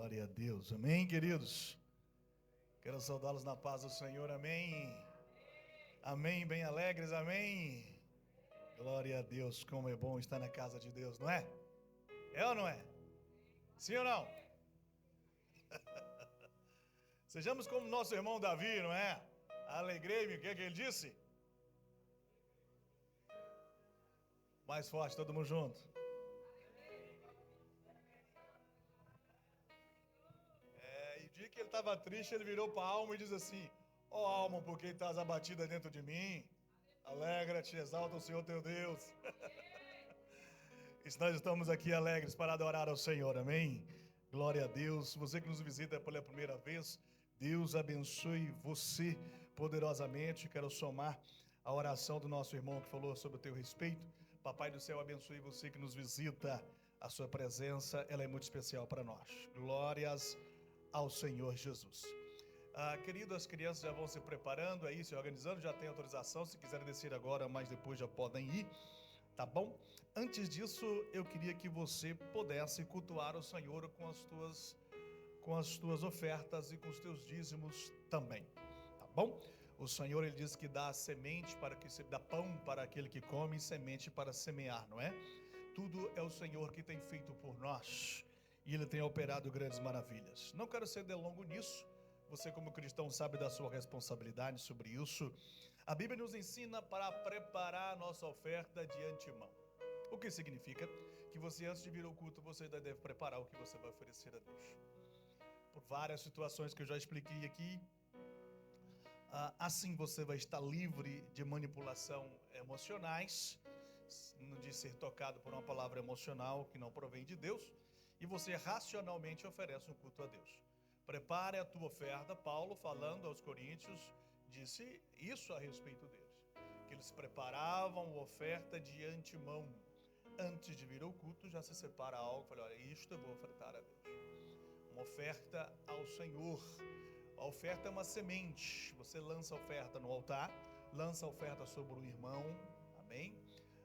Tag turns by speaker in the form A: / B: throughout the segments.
A: Glória a Deus. Amém, queridos? Quero saudá-los na paz do Senhor. Amém. Amém, bem alegres. Amém. Glória a Deus. Como é bom estar na casa de Deus, não é? É ou não é? Sim ou não? Sejamos como nosso irmão Davi, não é? Alegrei-me. O que é que ele disse? Mais forte, todo mundo junto. E o dia que ele estava triste, ele virou para a alma e diz assim: ó alma, por que estás abatida dentro de mim? Alegra-te, exalta o Senhor teu Deus. E nós estamos aqui alegres para adorar ao Senhor, amém? Glória a Deus. Você que nos visita pela primeira vez, Deus abençoe você poderosamente. Quero somar a oração do nosso irmão que falou sobre o teu respeito. Papai do céu abençoe você que nos visita. A sua presença, ela é muito especial para nós. Glórias ao Senhor Jesus. Querido, as crianças já vão se preparando aí, se organizando, já tem autorização. Se quiserem descer agora, mas depois já podem ir. Tá bom? Antes disso, eu queria que você pudesse cultuar o Senhor com as tuas ofertas e com os teus dízimos também. Tá bom? O Senhor, ele diz que dá semente para que se dá pão para aquele que come e semente para semear, não é? Tudo é o Senhor que tem feito por nós e ele tem operado grandes maravilhas. Não quero ser delongo nisso. Você, como cristão, sabe da sua responsabilidade sobre isso. A Bíblia nos ensina para preparar a nossa oferta de antemão. O que significa que você, antes de vir ao culto, você ainda deve preparar o que você vai oferecer a Deus. Por várias situações que eu já expliquei aqui, assim você vai estar livre de manipulação emocionais, de ser tocado por uma palavra emocional que não provém de Deus, e você racionalmente oferece um culto a Deus. Prepare a tua oferta. Paulo, falando aos coríntios, disse isso a respeito deles, que eles preparavam a oferta de antemão. Antes de vir ao culto, já se separa algo, fala, olha, isto eu vou ofertar a Deus. Uma oferta ao Senhor. A oferta é uma semente. Você lança a oferta no altar, lança a oferta sobre o irmão, amém?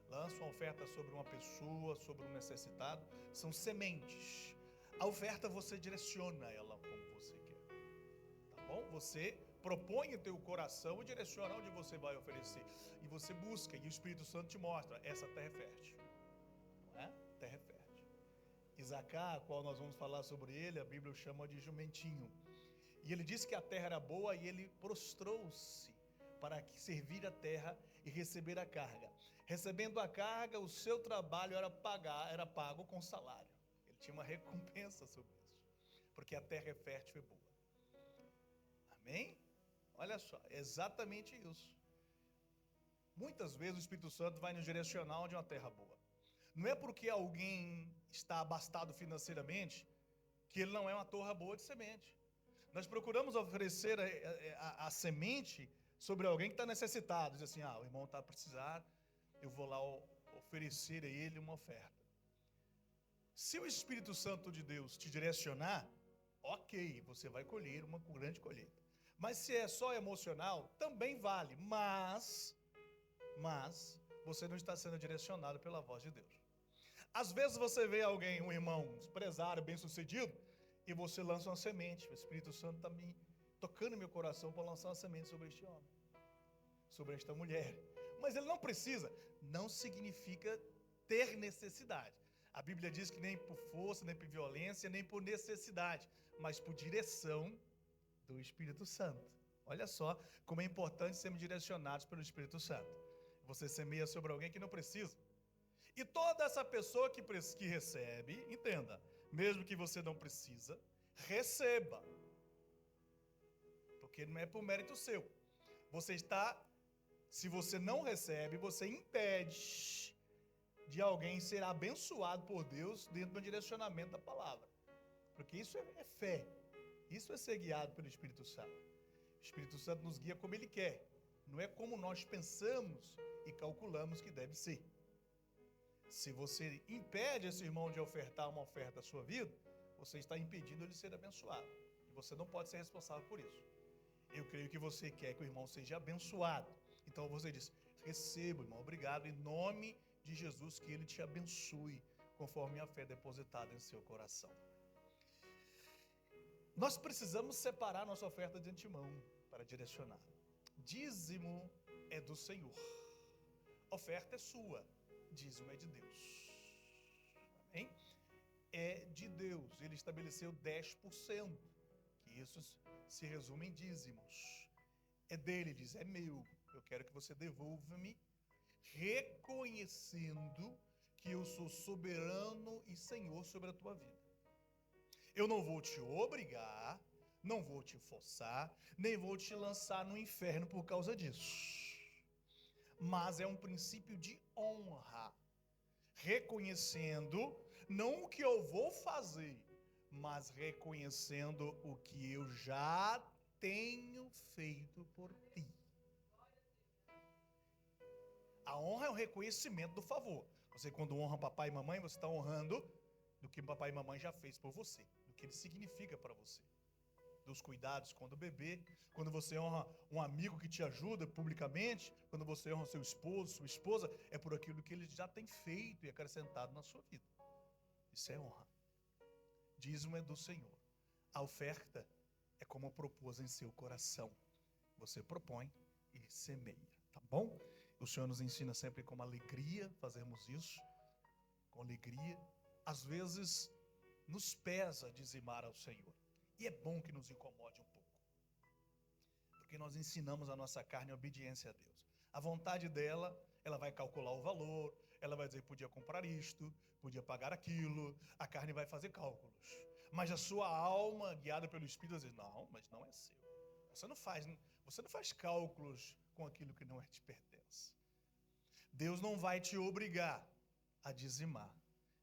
A: Lança uma oferta sobre uma pessoa, sobre um necessitado. São sementes. A oferta você direciona ela como você quer, tá bom? Você propõe o teu coração e direciona onde você vai oferecer. E você busca, e o Espírito Santo te mostra, essa terra é fértil, não é? Terra é fértil. Isacar, a qual nós vamos falar sobre ele, a Bíblia o chama de jumentinho. E ele disse que a terra era boa e ele prostrou-se para servir a terra e receber a carga. Recebendo a carga, o seu trabalho era pago com salário. Ele tinha uma recompensa sobre isso, porque a terra é fértil e boa. Amém? Olha só, é exatamente isso. Muitas vezes o Espírito Santo vai nos direcionar onde é uma terra boa. Não é porque alguém está abastado financeiramente que ele não é uma torre boa de semente. Nós procuramos oferecer a semente sobre alguém que está necessitado. Diz assim, o irmão está a precisar, eu vou lá oferecer a ele uma oferta. Se o Espírito Santo de Deus te direcionar, ok, você vai colher uma grande colheita. Mas se é só emocional, também vale, mas você não está sendo direcionado pela voz de Deus. Às vezes você vê alguém, um irmão, empresário, bem-sucedido, e você lança uma semente. O Espírito Santo está me tocando meu coração para lançar uma semente sobre este homem, sobre esta mulher. Mas ele não precisa. Não significa ter necessidade. A Bíblia diz que nem por força, nem por violência, nem por necessidade, mas por direção do Espírito Santo. Olha só como é importante sermos direcionados pelo Espírito Santo. Você semeia sobre alguém que não precisa. E toda essa pessoa que recebe, entenda, mesmo que você não precisa, receba. Porque não é por mérito seu. Se você não recebe, você impede de alguém ser abençoado por Deus dentro do direcionamento da palavra. Porque isso é fé. Isso é ser guiado pelo Espírito Santo. O Espírito Santo nos guia como Ele quer. Não é como nós pensamos e calculamos que deve ser. Se você impede esse irmão de ofertar uma oferta à sua vida, você está impedindo ele de ser abençoado. E você não pode ser responsável por isso. Eu creio que você quer que o irmão seja abençoado. Então você diz, receba, irmão, obrigado, em nome de Jesus, que ele te abençoe, conforme a fé depositada em seu coração. Nós precisamos separar nossa oferta de antemão para direcionar. Dízimo é do Senhor. Oferta é sua. Dízimo é de Deus. Amém? É de Deus. Ele estabeleceu 10%. Que isso se resume em dízimos. É dele, diz, é meu. Eu quero que você devolva-me, reconhecendo que eu sou soberano e Senhor sobre a tua vida. Eu não vou te obrigar, não vou te forçar, nem vou te lançar no inferno por causa disso. Mas é um princípio de honra, reconhecendo não o que eu vou fazer, mas reconhecendo o que eu já tenho feito por ti. A honra é o reconhecimento do favor. Você, quando honra papai e mamãe, você está honrando do que papai e mamãe já fez por você, do que ele significa para você, dos cuidados quando bebê, quando você honra um amigo que te ajuda publicamente, quando você honra seu esposo, sua esposa, é por aquilo que ele já tem feito e acrescentado na sua vida. Isso é honra. Dízimo é do Senhor. A oferta é como propôs em seu coração. Você propõe e semeia, tá bom? O Senhor nos ensina sempre com alegria fazermos isso, com alegria. Às vezes nos pesa dizimar ao Senhor. E é bom que nos incomode um pouco, porque nós ensinamos a nossa carne a obediência a Deus. A vontade dela, ela vai calcular o valor, ela vai dizer, podia comprar isto, podia pagar aquilo, a carne vai fazer cálculos. Mas a sua alma, guiada pelo Espírito, vai dizer, não, mas não é seu. Você não faz cálculos com aquilo que não te pertence. Deus não vai te obrigar a dizimar,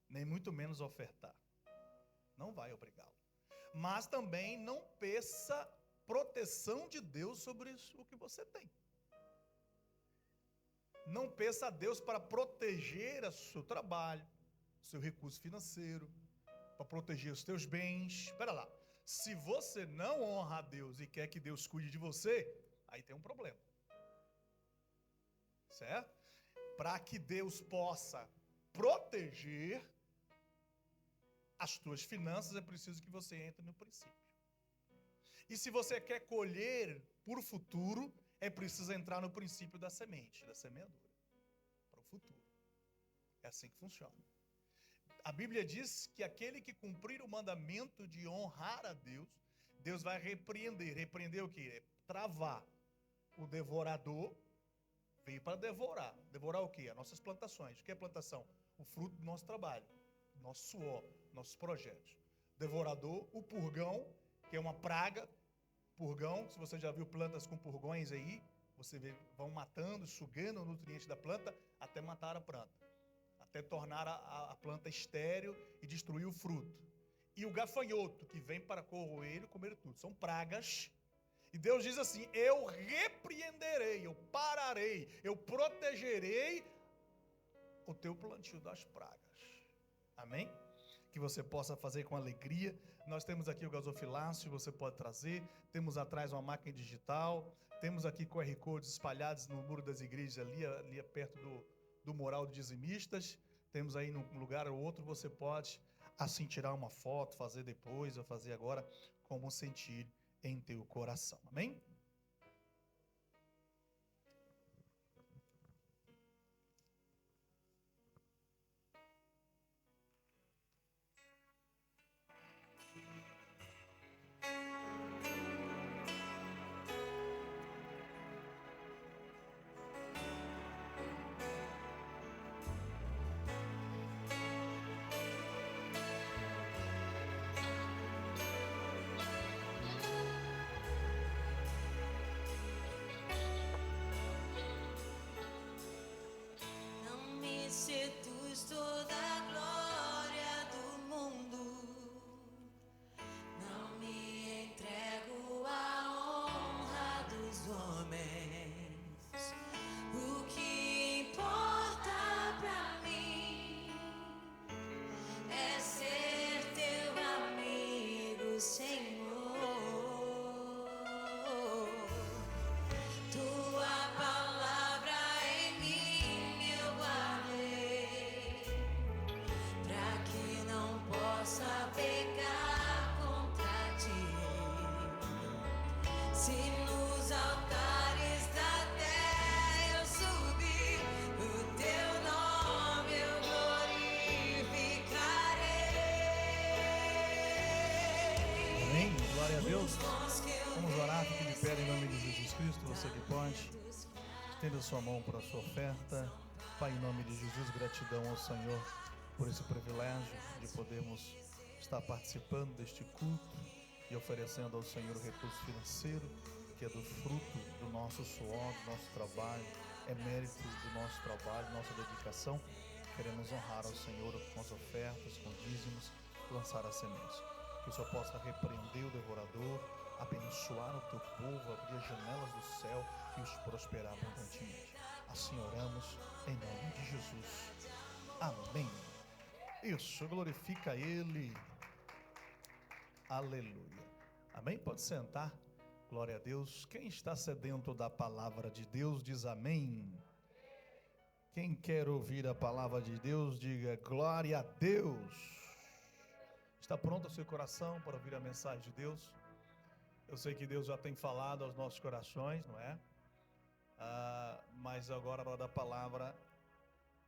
A: nem muito menos ofertar. Não vai obrigá-lo. Mas também não peça proteção de Deus sobre o que você tem. Não peça a Deus para proteger o seu trabalho, o seu recurso financeiro, para proteger os teus bens. Espera lá. Se você não honra a Deus e quer que Deus cuide de você, aí tem um problema. Certo? Para que Deus possa proteger as tuas finanças, é preciso que você entre no princípio. E se você quer colher por futuro, é preciso entrar no princípio da semente, da semeadura, para o futuro. É assim que funciona. A Bíblia diz que aquele que cumprir o mandamento de honrar a Deus, Deus vai repreender. Repreender o quê? É travar. O devorador veio para devorar. Devorar o quê? As nossas plantações. O que é plantação? O fruto do nosso trabalho, nosso suor, nossos projetos. Devorador, o purgão, que é uma praga. Purgão, se você já viu plantas com purgões aí, você vê, vão matando, sugando o nutriente da planta até matar a planta, até tornar a planta estéril e destruir o fruto. E o gafanhoto, que vem para corroer e comer tudo. São pragas. E Deus diz assim, eu repreenderei, eu pararei, eu protegerei o teu plantio das pragas. Amém? Que você possa fazer com alegria. Nós temos aqui o gasofilácio, você pode trazer. Temos atrás uma máquina digital. Temos aqui QR Codes espalhados no muro das igrejas ali perto do mural de dizimistas. Temos aí num lugar ou outro, você pode assim tirar uma foto, fazer depois ou fazer agora, como sentir em teu coração. Amém? Glória a Deus. Vamos orar, fique de pé em nome de Jesus Cristo. Você que pode, estenda sua mão para a sua oferta. Pai, em nome de Jesus, gratidão ao Senhor por esse privilégio de podermos estar participando deste culto e oferecendo ao Senhor o recurso financeiro, que é do fruto do nosso suor, do nosso trabalho, é mérito do nosso trabalho, nossa dedicação. Queremos honrar ao Senhor com as ofertas, com dízimos, lançar as sementes. Que o Senhor possa repreender o devorador, abençoar o teu povo, abrir as janelas do céu e os prosperar abundantemente. Assim oramos em nome de Jesus. Amém. Isso, glorifica Ele. Aleluia. Amém? Pode sentar. Glória a Deus. Quem está sedento da palavra de Deus, diz amém. Quem quer ouvir a palavra de Deus, diga glória a Deus. Está pronto o seu coração para ouvir a mensagem de Deus? Eu sei que Deus já tem falado aos nossos corações, não é? Mas agora, na hora da palavra,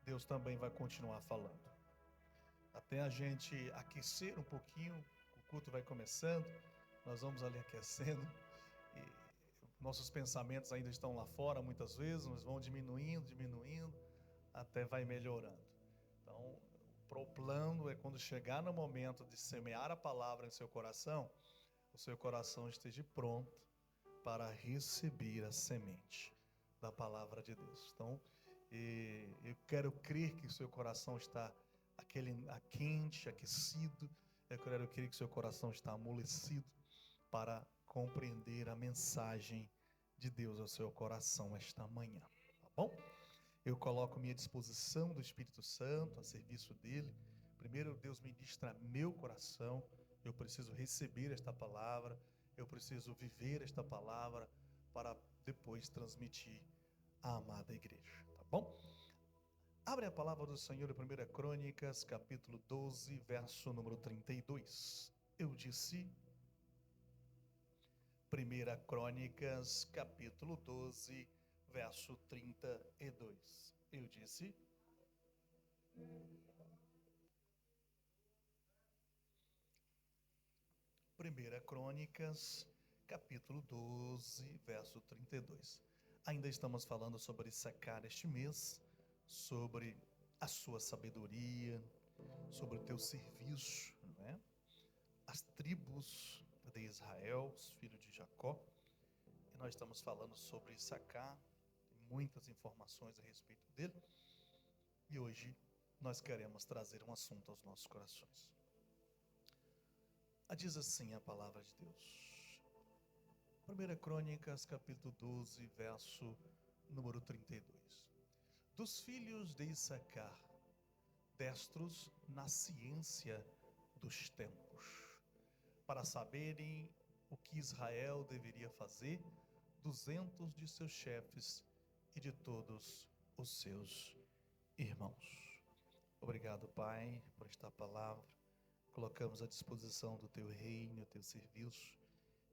A: Deus também vai continuar falando. Até a gente aquecer um pouquinho, o culto vai começando, nós vamos ali aquecendo, e nossos pensamentos ainda estão lá fora muitas vezes, mas vão diminuindo, até vai melhorando. Então, o plano é quando chegar no momento de semear a palavra em seu coração, o seu coração esteja pronto para receber a semente da palavra de Deus. Então, eu quero crer que o seu coração está quente, aquecido. Eu quero crer que o seu coração está amolecido para compreender a mensagem de Deus ao seu coração esta manhã, tá bom? Eu coloco minha disposição do Espírito Santo a serviço dele. Primeiro, Deus ministra meu coração. Eu preciso receber esta palavra. Eu preciso viver esta palavra para depois transmitir à amada igreja, tá bom? Abre a palavra do Senhor em 1 Crônicas, capítulo 12, verso número 32. Eu disse... 1 Crônicas, capítulo 12, verso 32. Eu disse... 1 Crônicas, capítulo 12, verso 32. Ainda estamos falando sobre Issacar este mês, sobre a sua sabedoria, sobre o teu serviço, não é? As tribos de Israel, os filhos de Jacó. E nós estamos falando sobre Issacar, muitas informações a respeito dele. E hoje nós queremos trazer um assunto aos nossos corações. Diz assim a palavra de Deus. 1 Crônicas, capítulo 12, verso número 32. Dos filhos de Issacar, destros na ciência dos tempos, para saberem o que Israel deveria fazer, 200 de seus chefes e de todos os seus irmãos. Obrigado, Pai, por esta palavra. Colocamos à disposição do teu reino, o teu serviço,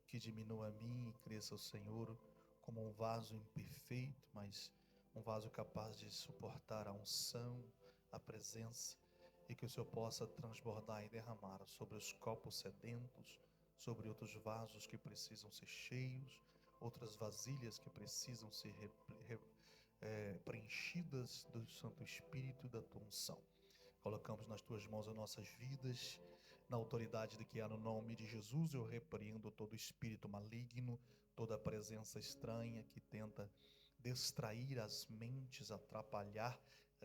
A: que diminua a mim e cresça o Senhor como um vaso imperfeito, mas um vaso capaz de suportar a unção, a presença, e que o Senhor possa transbordar e derramar sobre os copos sedentos, sobre outros vasos que precisam ser cheios, outras vasilhas que precisam ser preenchidas do Santo Espírito e da tua unção. Colocamos nas tuas mãos as nossas vidas, na autoridade de que há no nome de Jesus. Eu repreendo todo espírito maligno, toda presença estranha que tenta distrair as mentes, atrapalhar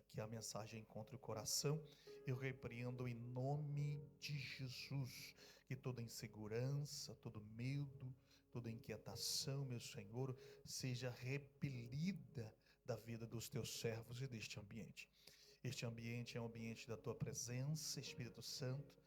A: que a mensagem encontre o coração. Eu repreendo em nome de Jesus que toda insegurança, todo medo, toda inquietação, meu Senhor, seja repelida da vida dos teus servos e deste ambiente. Este ambiente é um ambiente da tua presença, Espírito Santo.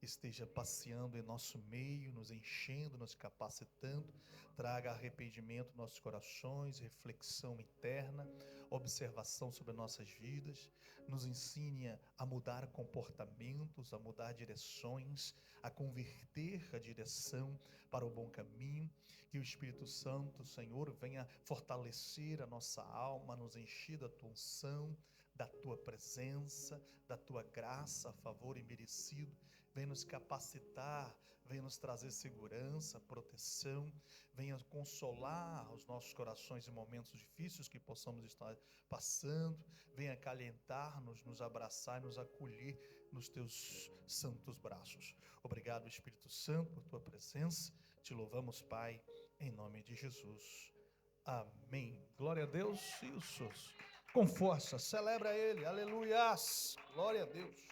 A: Esteja passeando em nosso meio, nos enchendo, nos capacitando. Traga arrependimento nos nossos corações, reflexão interna, observação sobre nossas vidas. Nos ensine a mudar comportamentos, a mudar direções, a converter a direção para o bom caminho. Que o Espírito Santo, Senhor, venha fortalecer a nossa alma, nos encher da tua unção, da tua presença, da tua graça, favor imerecido. Vem nos capacitar, vem nos trazer segurança, proteção, venha consolar os nossos corações em momentos difíceis que possamos estar passando, venha acalentar-nos, nos abraçar e nos acolher nos teus santos braços. Obrigado, Espírito Santo, por tua presença. Te louvamos, Pai, em nome de Jesus. Amém. Glória a Deus. Isso. Com força, celebra Ele. Aleluias. Glória a Deus.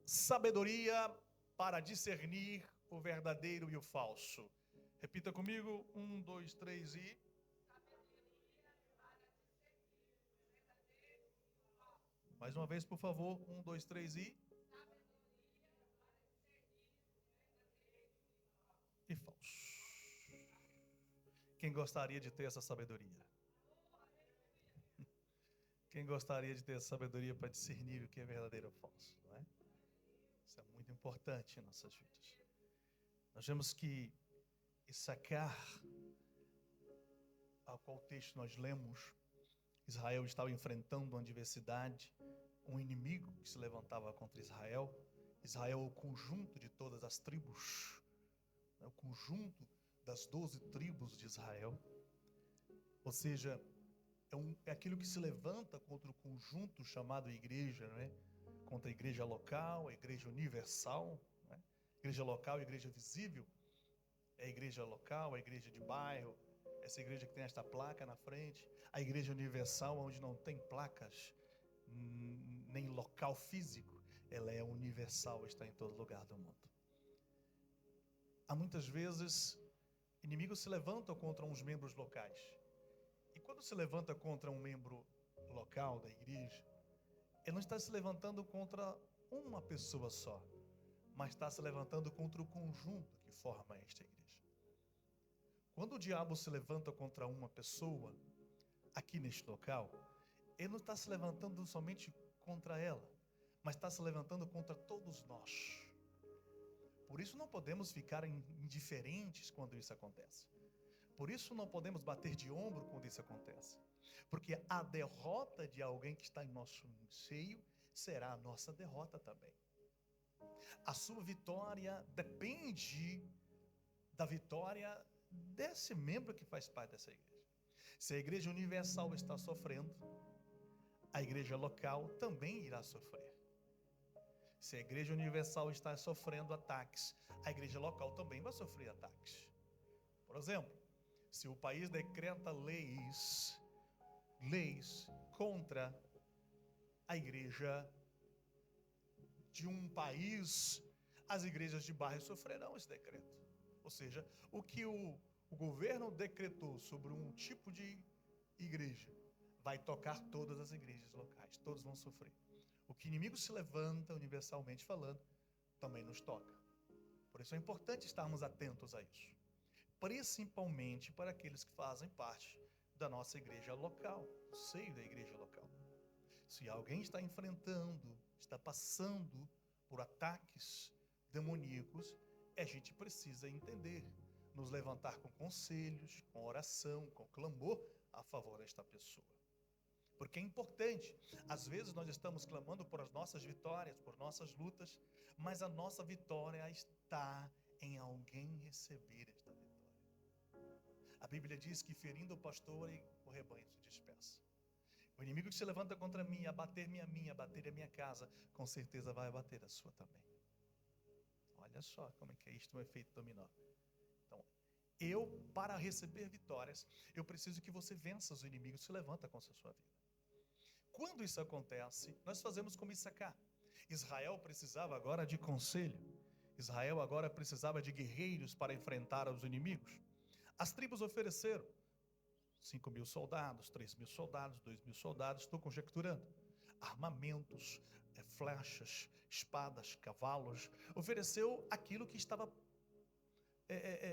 A: Sabedoria para discernir o verdadeiro e o falso. Repita comigo. 1, 2, 3 e... Mais uma vez, por favor. 1, 2, 3 e... E falso. Quem gostaria de ter essa sabedoria? Quem gostaria de ter essa sabedoria para discernir o que é verdadeiro ou falso? Não é? Isso é muito importante em nossas vidas. Nós vemos que Issacar, ao qual texto nós lemos, Israel estava enfrentando uma adversidade, um inimigo que se levantava contra Israel. Israel é o conjunto de todas as tribos, é o conjunto das 12 tribos de Israel. Ou seja, é aquilo que se levanta contra o conjunto chamado igreja, não é? Contra a igreja local, a igreja universal, não é? Igreja local, a igreja visível, é a igreja local, a igreja de bairro, essa igreja que tem esta placa na frente, a igreja universal, onde não tem placas, nem local físico, ela é universal, está em todo lugar do mundo. Há muitas vezes, inimigos se levantam contra uns membros locais. E quando se levanta contra um membro local da igreja, ele não está se levantando contra uma pessoa só, mas está se levantando contra o conjunto que forma esta igreja. Quando o diabo se levanta contra uma pessoa, aqui neste local, ele não está se levantando somente contra ela, mas está se levantando contra todos nós. Por isso não podemos ficar indiferentes quando isso acontece. Por isso não podemos bater de ombro quando isso acontece. Porque a derrota de alguém que está em nosso seio será a nossa derrota também. A sua vitória depende da vitória desse membro que faz parte dessa igreja. Se a igreja universal está sofrendo, a igreja local também irá sofrer. Se a igreja universal está sofrendo ataques, a igreja local também vai sofrer ataques. Por exemplo, se o país decreta leis contra a igreja de um país, as igrejas de bairro sofrerão esse decreto. Ou seja, o que o governo decretou sobre um tipo de igreja vai tocar todas as igrejas locais, todos vão sofrer. O que inimigo se levanta, universalmente falando, também nos toca. Por isso é importante estarmos atentos a isso. Principalmente para aqueles que fazem parte da nossa igreja local, do seio da igreja local. Se alguém está enfrentando, está passando por ataques demoníacos, a gente precisa entender, nos levantar com conselhos, com oração, com clamor a favor desta pessoa. Porque é importante, às vezes nós estamos clamando por as nossas vitórias, por nossas lutas, mas a nossa vitória está em alguém receber esta vitória. A Bíblia diz que ferindo o pastor, o rebanho se dispersa. O inimigo que se levanta contra mim, abater-me a mim, abater a minha casa, com certeza vai abater a sua também. Olha só como é que é isto, um efeito dominó. Então, para receber vitórias, eu preciso que você vença os inimigos que se levantam contra a sua vida. Quando isso acontece, nós fazemos como Issacar. Israel precisava agora de conselho. Israel agora precisava de guerreiros para enfrentar os inimigos. As tribos ofereceram 5.000 soldados, 3.000 soldados, 2.000 soldados, estou conjecturando. Armamentos, flechas, espadas, cavalos. Ofereceu aquilo que estava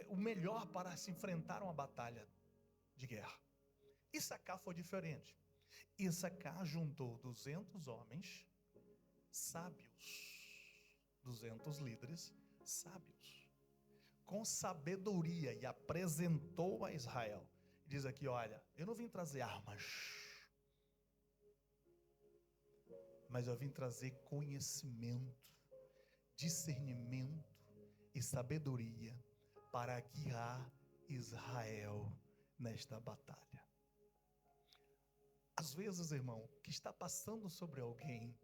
A: o melhor para se enfrentar uma batalha de guerra. Issacar foi diferente. Issacar juntou 200 homens sábios, 200 líderes sábios, com sabedoria, e apresentou a Israel Diz aqui, olha, eu não vim trazer armas, mas eu vim trazer conhecimento, discernimento e sabedoria para guiar Israel nesta batalha. Às vezes, irmão, o que está passando sobre alguém,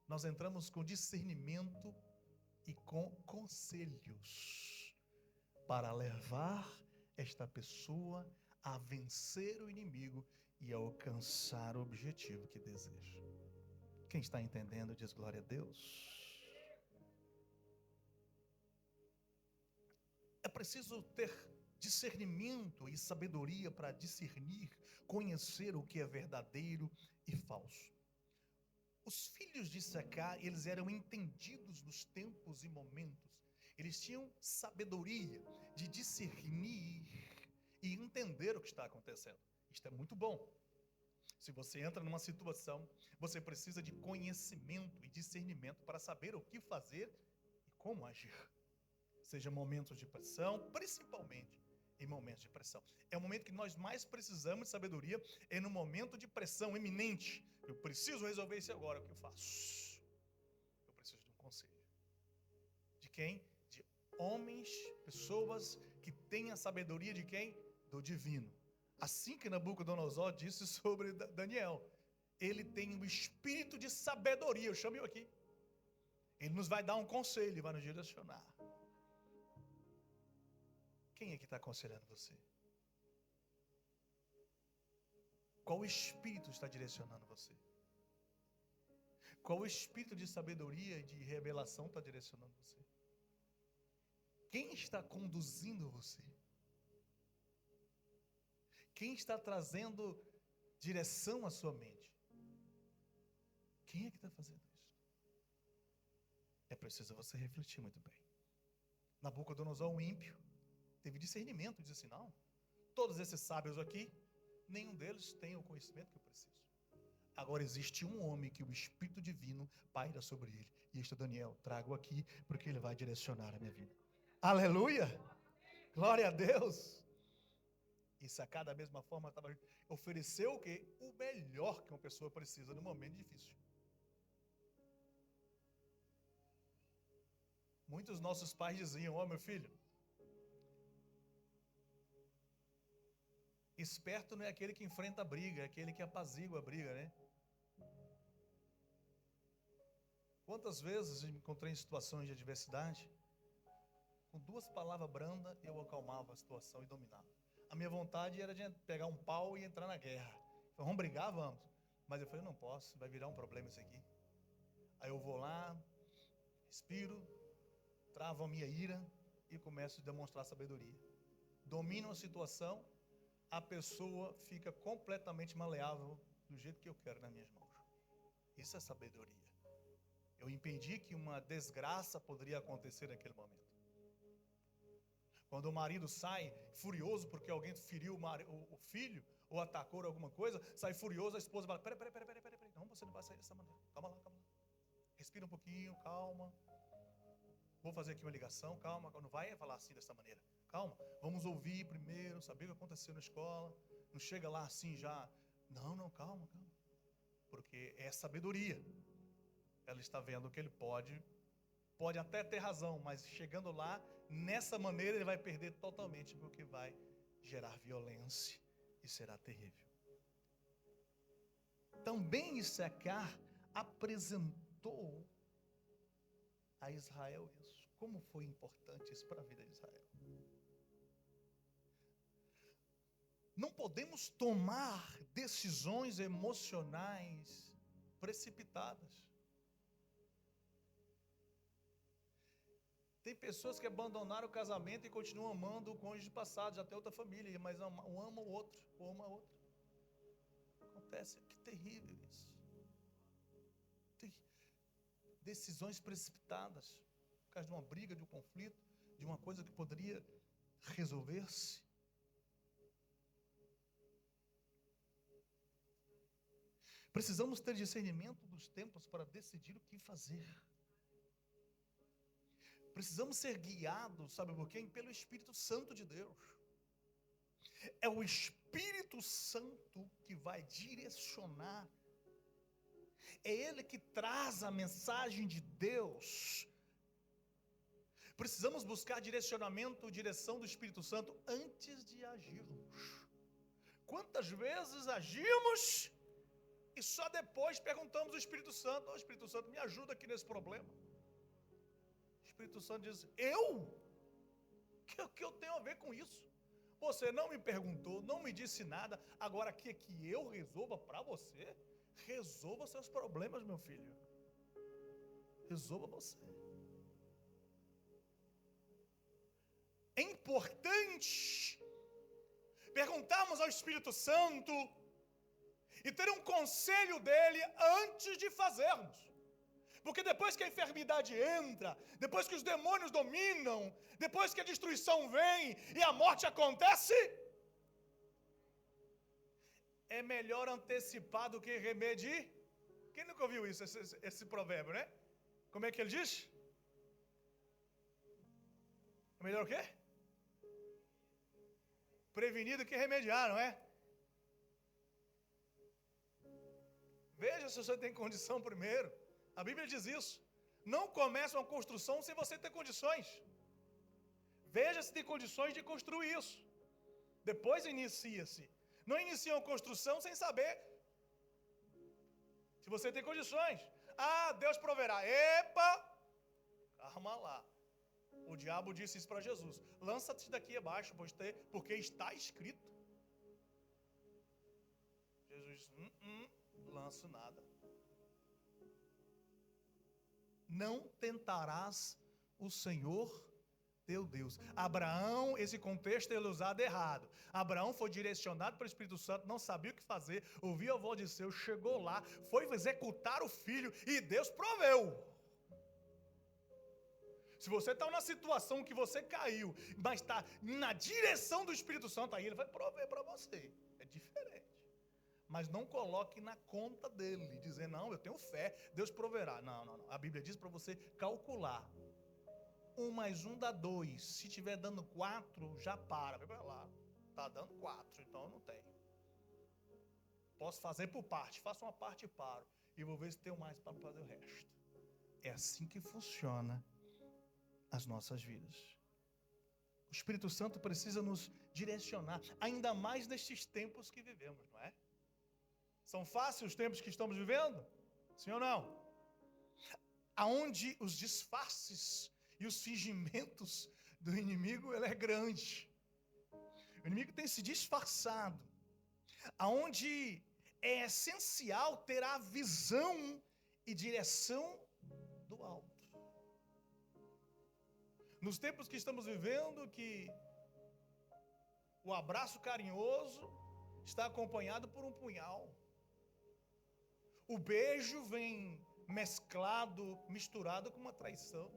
A: nós entramos com discernimento e com conselhos para levar esta pessoa a vencer o inimigo e a alcançar o objetivo que deseja. Quem está entendendo diz glória a Deus. É preciso ter discernimento e sabedoria para discernir, conhecer o que é verdadeiro e falso. Os filhos de Issacar, eles eram entendidos nos tempos e momentos. Eles tinham sabedoria de discernir e entender o que está acontecendo. Isto é muito bom. Se você entra numa situação, você precisa de conhecimento e discernimento para saber o que fazer e como agir. Seja momentos de pressão, principalmente em momentos de pressão. É o momento que nós mais precisamos de sabedoria, é no momento de pressão iminente. Eu preciso resolver isso agora, o que eu faço? Eu preciso de um conselho. De quem? De homens, pessoas que têm a sabedoria de quem? Do divino. Assim que Nabucodonosor disse sobre Daniel, ele tem um espírito de sabedoria, eu chamo aqui. Ele nos vai dar um conselho, ele vai nos direcionar. Quem é que está aconselhando você? Qual espírito está direcionando você? Qual espírito de sabedoria e de revelação está direcionando você? Quem está conduzindo você? Quem está trazendo direção à sua mente? Quem é que está fazendo isso? É preciso você refletir muito bem. Nabucodonosor, o ímpio, teve discernimento, disse assim, não, todos esses sábios aqui, nenhum deles tem o conhecimento que eu preciso. Agora existe um homem que o Espírito Divino paira sobre ele, e este é Daniel, trago aqui, porque ele vai direcionar a minha vida. Aleluia! Glória a Deus! Issacar da mesma forma ofereceu o quê? O melhor que uma pessoa precisa no momento difícil. Muitos nossos pais diziam, ó meu filho, esperto não é aquele que enfrenta a briga, é aquele que apazigua a briga, né? Quantas vezes eu me encontrei em situações de adversidade, com 2 palavras brandas eu acalmava a situação e dominava. A minha vontade era de pegar um pau e entrar na guerra. Falei, vamos brigar? Vamos. Mas eu falei, não posso, vai virar um problema isso aqui. Aí eu vou lá, respiro, travo a minha ira e começo a demonstrar sabedoria. Domino a situação, a pessoa fica completamente maleável do jeito que eu quero nas minhas mãos. Isso é sabedoria. Eu impedi que uma desgraça poderia acontecer naquele momento. Quando o marido sai furioso porque alguém feriu o filho ou atacou alguma coisa, sai furioso, a esposa fala, peraí, não, você não vai sair dessa maneira, calma lá. Respira um pouquinho, calma. Vou fazer aqui uma ligação, calma, não vai falar assim dessa maneira. Calma, vamos ouvir primeiro, saber o que aconteceu na escola. Não chega lá assim já, não, calma. Porque é sabedoria. Ela está vendo que ele pode até ter razão, mas chegando lá, nessa maneira ele vai perder totalmente, porque vai gerar violência e será terrível. Também Issacar apresentou a Israel isso. Como foi importante isso para a vida de Israel? Não podemos tomar decisões emocionais precipitadas. Tem pessoas que abandonaram o casamento e continuam amando o cônjuge passado, já tem outra família, mas um ama o outro, ou ama a outra. Acontece, que terrível isso. Decisões precipitadas, por causa de uma briga, de um conflito, de uma coisa que poderia resolver-se. Precisamos ter discernimento dos tempos para decidir o que fazer. Precisamos ser guiados, sabe por quê? Pelo Espírito Santo de Deus. É o Espírito Santo que vai direcionar. É Ele que traz a mensagem de Deus. Precisamos buscar direcionamento, direção do Espírito Santo antes de agirmos. Quantas vezes agimos e só depois perguntamos ao Espírito Santo: "Ô Espírito Santo, me ajuda aqui nesse problema." O Espírito Santo diz: "Eu? O que eu tenho a ver com isso? Você não me perguntou, não me disse nada, agora aqui é que eu resolva para você? Resolva seus problemas, meu filho. Resolva você." É importante perguntarmos ao Espírito Santo e ter um conselho dele antes de fazermos. Porque depois que a enfermidade entra, depois que os demônios dominam, depois que a destruição vem e a morte acontece, é melhor antecipar do que remediar. Quem nunca ouviu isso, esse provérbio, né? Como é que ele diz? É melhor o quê? Prevenir do que remediar, não é? Veja se você tem condição primeiro. A Bíblia diz isso. Não comece uma construção sem você ter condições. Veja se tem condições de construir isso. Depois inicia-se. Não inicia uma construção sem saber se você tem condições. Ah, Deus proverá. Epa! Calma lá. O diabo disse isso para Jesus: "Lança-te daqui abaixo, porque está escrito." Jesus disse: lanço nada. Não tentarás o Senhor teu Deus. Abraão, esse contexto ele usado errado. Abraão foi direcionado pelo Espírito Santo, não sabia o que fazer, ouviu a voz de Deus, chegou lá, foi executar o filho e Deus proveu. Se você está numa situação que você caiu, mas está na direção do Espírito Santo, aí ele vai prover para você. É diferente. Mas não coloque na conta dele, dizer: "Não, eu tenho fé, Deus proverá." Não. A Bíblia diz para você calcular. 1 mais 1 dá 2. Se estiver dando 4, já para. Vai para lá. Está dando 4, então eu não tenho. Posso fazer por parte. Faço uma parte e paro. E vou ver se tenho mais para fazer o resto. É assim que funciona as nossas vidas. O Espírito Santo precisa nos direcionar, ainda mais nestes tempos que vivemos, não é? São fáceis os tempos que estamos vivendo? Sim ou não? Aonde os disfarces e os fingimentos do inimigo, ele é grande. O inimigo tem se disfarçado. Aonde é essencial ter a visão e direção do alto. Nos tempos que estamos vivendo, que o abraço carinhoso está acompanhado por um punhal. O beijo vem misturado com uma traição.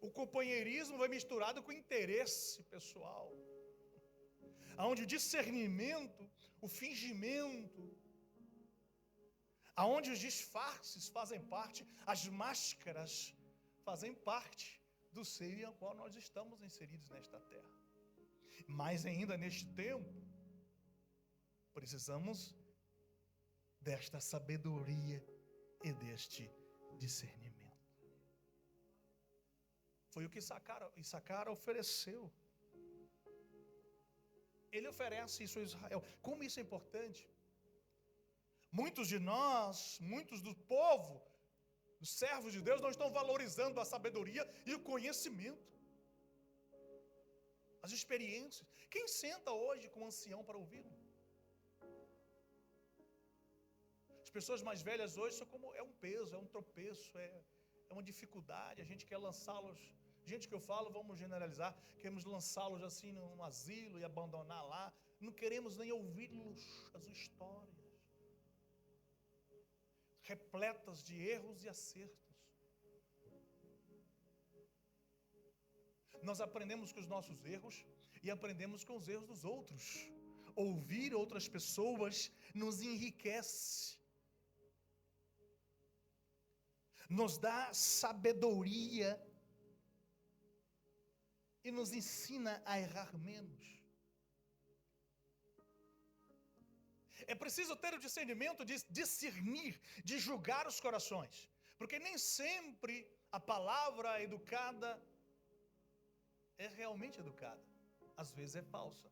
A: O companheirismo vai misturado com interesse pessoal. Aonde o discernimento, o fingimento, aonde os disfarces fazem parte, as máscaras fazem parte do seio em qual nós estamos inseridos nesta terra. Mas ainda neste tempo, precisamos desta sabedoria e deste discernimento. Foi o que Issacar ofereceu. Ele oferece isso a Israel. Como isso é importante? Muitos de nós, muitos do povo, os servos de Deus, não estão valorizando a sabedoria e o conhecimento, as experiências. Quem senta hoje com um ancião para ouvi-lo? As pessoas mais velhas hoje são como é um peso, é um tropeço, é uma dificuldade. A gente quer lançá-los. Gente que eu falo, vamos generalizar, queremos lançá-los assim num asilo e abandonar lá. Não queremos nem ouvi-los, as histórias repletas de erros e acertos. Nós aprendemos com os nossos erros e aprendemos com os erros dos outros. Ouvir outras pessoas nos enriquece, nos dá sabedoria e nos ensina a errar menos. É preciso ter o discernimento de discernir, de julgar os corações, porque nem sempre a palavra educada é realmente educada, às vezes é falsa.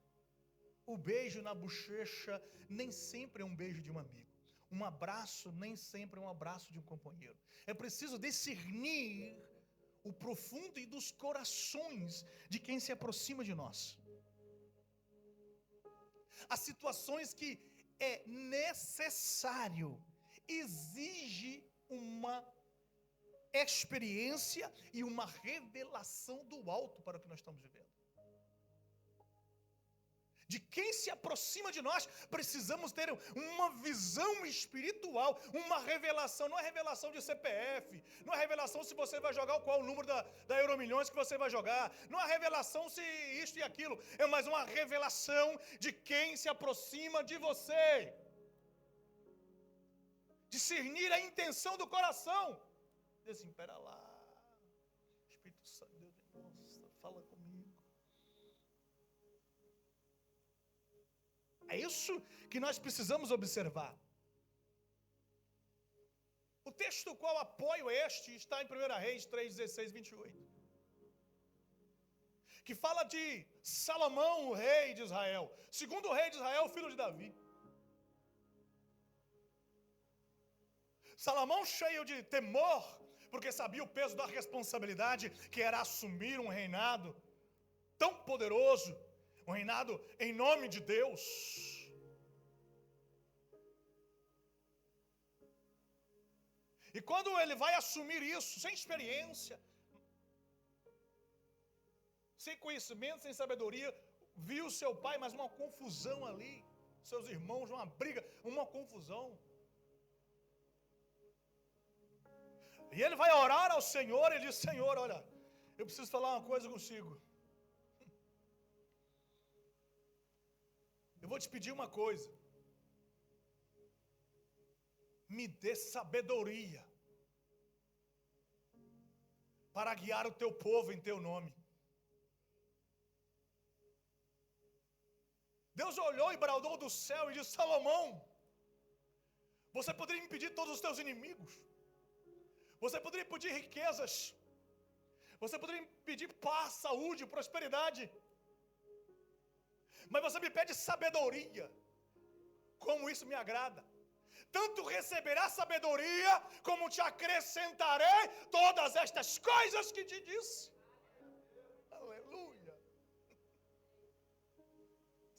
A: O beijo na bochecha nem sempre é um beijo de um amigo. Um abraço nem sempre é um abraço de um companheiro. É preciso discernir o profundo e dos corações de quem se aproxima de nós. Há situações que é necessário, exige uma experiência e uma revelação do alto para o que nós estamos vivendo. De quem se aproxima de nós, precisamos ter uma visão espiritual, uma revelação. Não é revelação de CPF, não é revelação se você vai jogar qual o número da Euromilhões que você vai jogar, não é revelação se isto e aquilo, é mais uma revelação de quem se aproxima de você. Discernir a intenção do coração. Diz assim, pera lá, Espírito Santo, Deus, nossa, fala comigo. É isso que nós precisamos observar. O texto do qual apoio este está em 1 Reis 3, 16, 28. Que fala de Salomão, o rei de Israel. Segundo o rei de Israel, filho de Davi. Salomão cheio de temor, porque sabia o peso da responsabilidade que era assumir um reinado tão poderoso. Um reinado em nome de Deus. E quando ele vai assumir isso, sem experiência, sem conhecimento, sem sabedoria, viu seu pai, mas uma confusão ali, seus irmãos, uma briga, uma confusão. E ele vai orar ao Senhor e diz, Senhor, olha, eu preciso falar uma coisa contigo. Eu vou te pedir uma coisa. Me dê sabedoria para guiar o teu povo em teu nome. Deus olhou e bradou do céu e disse, Salomão, você poderia impedir todos os teus inimigos. Você poderia pedir riquezas. Você poderia pedir paz, saúde, prosperidade. Mas você me pede sabedoria. Como isso me agrada. Tanto receberás sabedoria, como te acrescentarei todas estas coisas que te disse. Aleluia.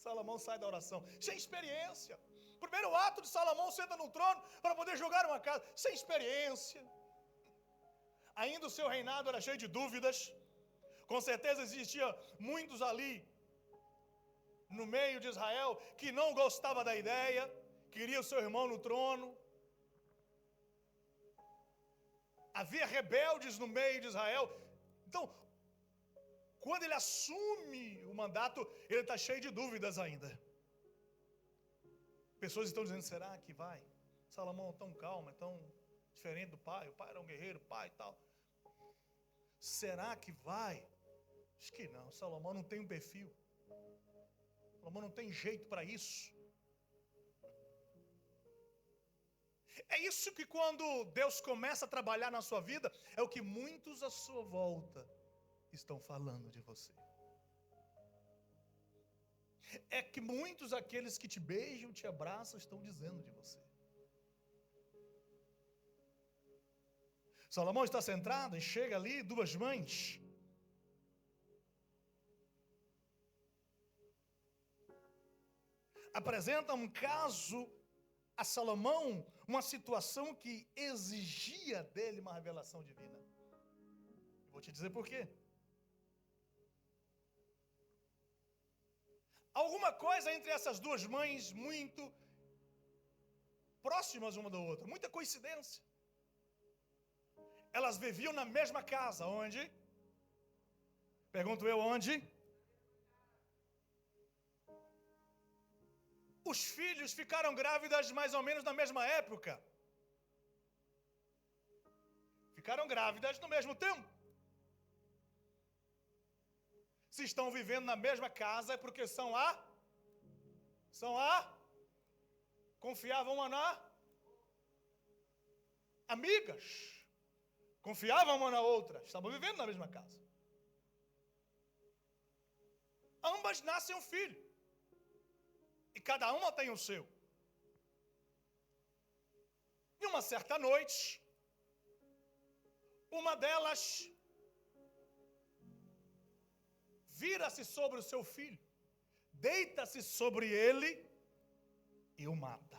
A: Salomão sai da oração, sem experiência. Primeiro ato de Salomão, senta no trono para poder julgar uma casa, sem experiência. Ainda o seu reinado era cheio de dúvidas. Com certeza existia muitos ali no meio de Israel que não gostava da ideia, queria o seu irmão no trono. Havia rebeldes no meio de Israel. Então, quando ele assume o mandato, ele está cheio de dúvidas ainda. Pessoas estão dizendo, será que vai? Salomão tão calmo, é tão diferente do pai. O pai era um guerreiro, pai e tal. Será que vai? Acho que não, Salomão não tem um perfil. Salomão não tem jeito para isso. É isso que quando Deus começa a trabalhar na sua vida, é o que muitos à sua volta estão falando de você. É que muitos aqueles que te beijam, te abraçam, estão dizendo de você. Salomão está sentado e chega ali duas mães. Apresenta um caso a Salomão, uma situação que exigia dele uma revelação divina. Vou te dizer por quê. Alguma coisa entre essas duas mães muito próximas uma da outra, muita coincidência. Elas viviam na mesma casa, onde? Pergunto eu, onde? Os filhos ficaram grávidas mais ou menos na mesma época. Ficaram grávidas no mesmo tempo. Se estão vivendo na mesma casa é porque confiavam uma na amigas. Confiavam uma na outra. Estavam vivendo na mesma casa. Ambas nascem um filho. E cada uma tem o seu. E uma certa noite, uma delas vira-se sobre o seu filho, deita-se sobre ele e o mata.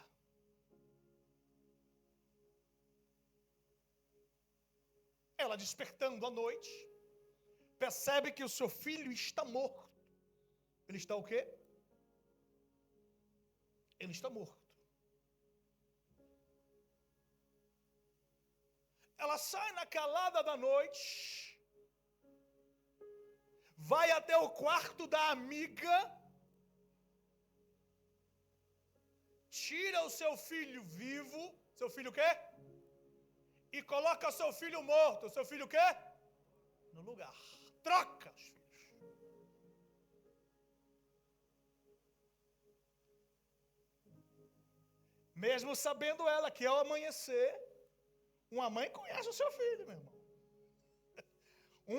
A: Ela, despertando à noite, percebe que o seu filho está morto. Ele está o quê? Ele está morto. Ela sai na calada da noite, vai até o quarto da amiga, tira o seu filho vivo, seu filho o quê? E coloca seu filho morto, seu filho o quê? No lugar. Troca os filhos. Mesmo sabendo ela que ao amanhecer, uma mãe conhece o seu filho, meu irmão.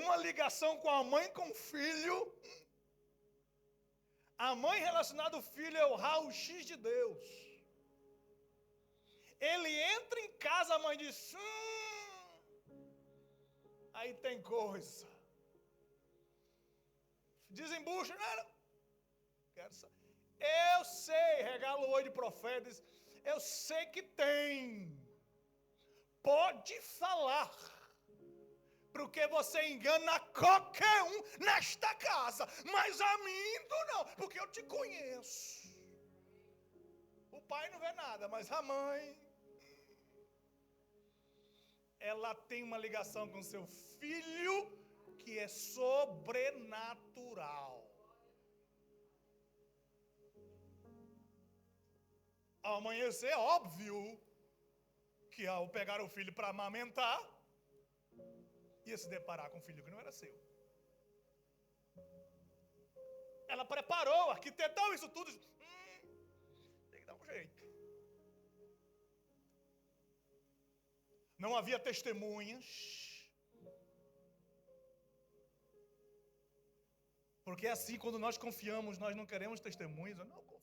A: Uma ligação com a mãe com o filho. A mãe relacionada ao filho é o raio-x de Deus. Ele entra em casa, a mãe diz, aí tem coisa. Desembucha, não. Quero saber. Eu sei, regala o olho de profeta, diz, eu sei que tem. Pode falar. Porque você engana qualquer um nesta casa. Mas a mim não, porque eu te conheço. O pai não vê nada, mas a mãe, ela tem uma ligação com seu filho que é sobrenatural. Ao amanhecer, é óbvio que ao pegar o filho para amamentar, ia se deparar com um filho que não era seu. Ela preparou, arquitetou isso tudo. Tem que dar um jeito. Não havia testemunhas. Porque é assim, quando nós confiamos, nós não queremos testemunhas. Eu não confio.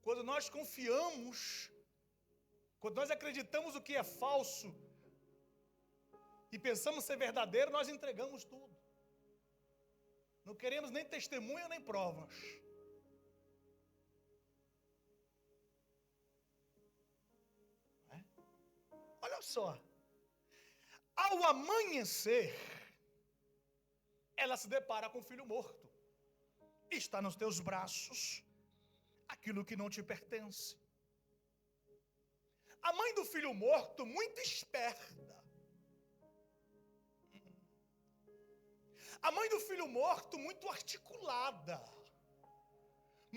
A: Quando nós confiamos, quando nós acreditamos o que é falso e pensamos ser verdadeiro, nós entregamos tudo. Não queremos nem testemunha nem provas. Olha só. Ao amanhecer, ela se depara com o filho morto. Está nos teus braços aquilo que não te pertence. A mãe do filho morto, muito esperta. A mãe do filho morto, muito articulada.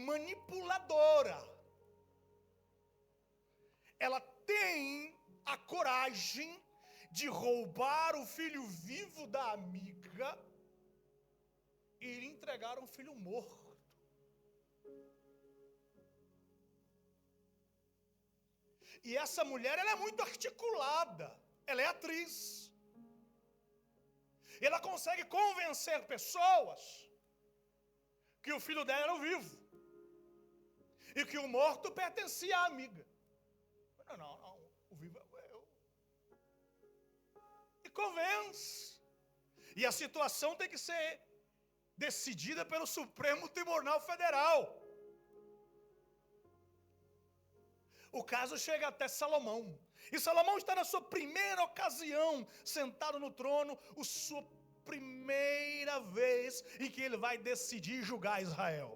A: Manipuladora. Ela tem a coragem de roubar o filho vivo da amiga e lhe entregar um filho morto. E essa mulher, ela é muito articulada. Ela é atriz. Ela consegue convencer pessoas que o filho dela era o vivo. E que o morto pertencia à amiga. Não. O vivo é eu. E convence. E a situação tem que ser decidida pelo Supremo Tribunal Federal. O caso chega até Salomão. E Salomão está na sua primeira ocasião, sentado no trono, a sua primeira vez em que ele vai decidir julgar Israel.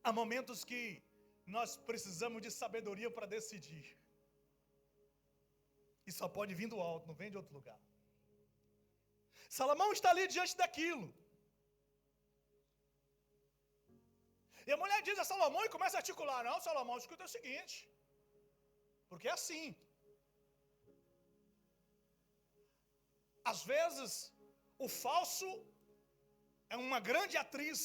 A: Há momentos que nós precisamos de sabedoria para decidir. E só pode vir do alto, não vem de outro lugar. Salomão está ali diante daquilo. E a mulher diz a Salomão e começa a articular. Não, Salomão, escuta o seguinte. Porque é assim. Às vezes, o falso é uma grande atriz.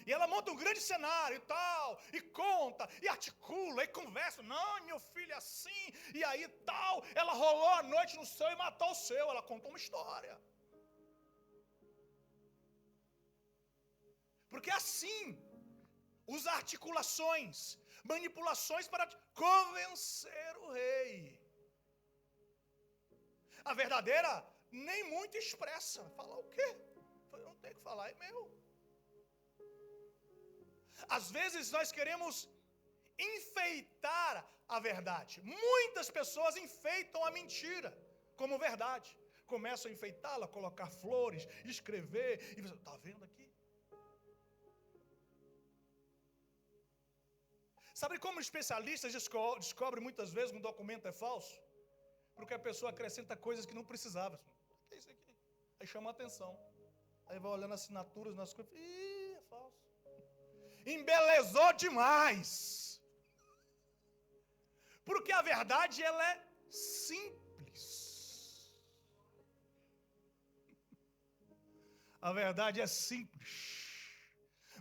A: E ela monta um grande cenário e tal, e conta, e articula, e conversa. Não, meu filho é assim, e aí tal. Ela rolou a noite no céu e matou o seu. Ela contou uma história. Porque assim, usa articulações, manipulações para convencer o rei. A verdadeira nem muito expressa. Falar o quê? Eu não tenho que falar, é meu. Às vezes nós queremos enfeitar a verdade. Muitas pessoas enfeitam a mentira como verdade. Começam a enfeitá-la, colocar flores, escrever. E você está vendo aqui? Sabe como especialistas descobrem muitas vezes que um documento é falso? Porque a pessoa acrescenta coisas que não precisava. O que é isso aqui? Aí chama a atenção. Aí vai olhando assinaturas nas coisas. Ih, é falso. Embelezou demais. Porque a verdade, ela é simples. A verdade é simples.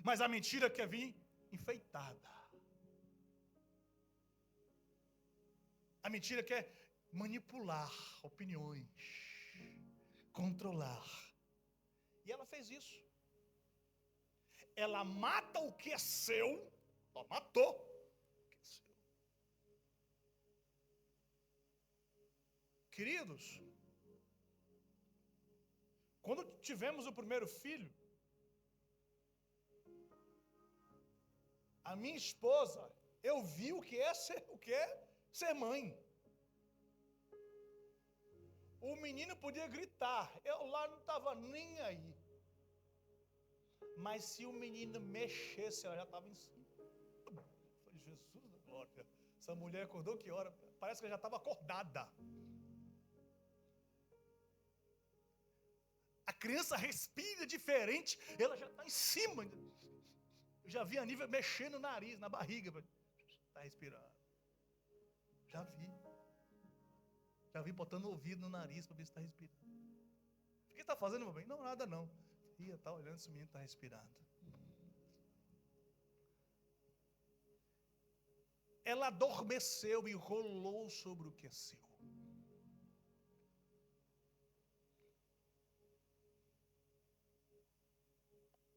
A: Mas a mentira quer vir enfeitada. A mentira quer manipular opiniões, controlar. E ela fez isso. Ela mata o que é seu. Ela matou o que é seu. Queridos, quando tivemos o primeiro filho, a minha esposa, eu vi o que é ser mãe. O menino podia gritar, eu lá não estava nem aí. Mas se o menino mexesse, ela já estava em cima. Foi Jesus da glória. Essa mulher acordou que hora? Parece que ela já estava acordada. A criança respira diferente, ela já está em cima. Eu já vi a Nívia mexendo no nariz, na barriga. Está respirando. Já vi. Já vi botando o ouvido no nariz para ver se está respirando. O que está fazendo, meu bem? Não, nada não. Ia estar olhando se o menino está respirando. Ela adormeceu e rolou sobre o que é seu.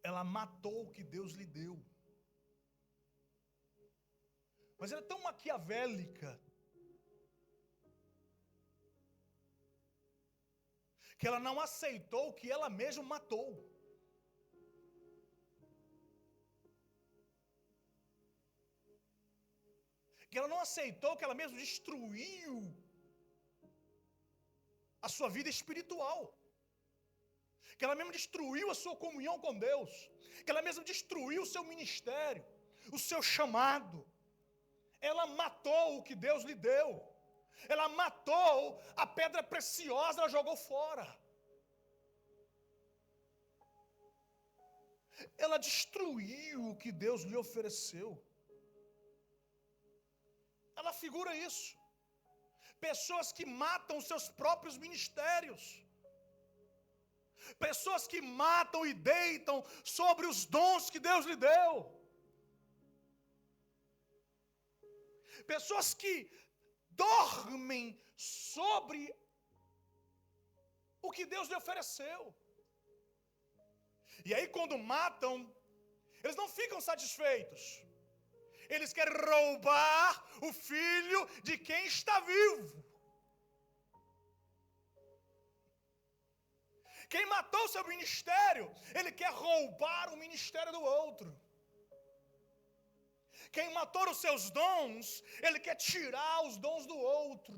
A: Ela matou o que Deus lhe deu. Mas ela é tão maquiavélica que ela não aceitou que ela mesma matou. Que ela não aceitou que ela mesma destruiu a sua vida espiritual. Que ela mesma destruiu a sua comunhão com Deus. Que ela mesma destruiu o seu ministério, o seu chamado. Ela matou o que Deus lhe deu. Ela matou a pedra preciosa, ela jogou fora. Ela destruiu o que Deus lhe ofereceu. Ela figura isso. Pessoas que matam seus próprios ministérios. Pessoas que matam e deitam sobre os dons que Deus lhe deu. Pessoas que dormem sobre o que Deus lhe ofereceu. E aí quando matam, eles não ficam satisfeitos. Eles querem roubar o filho de quem está vivo. Quem matou seu ministério, ele quer roubar o ministério do outro. Quem matou os seus dons, ele quer tirar os dons do outro.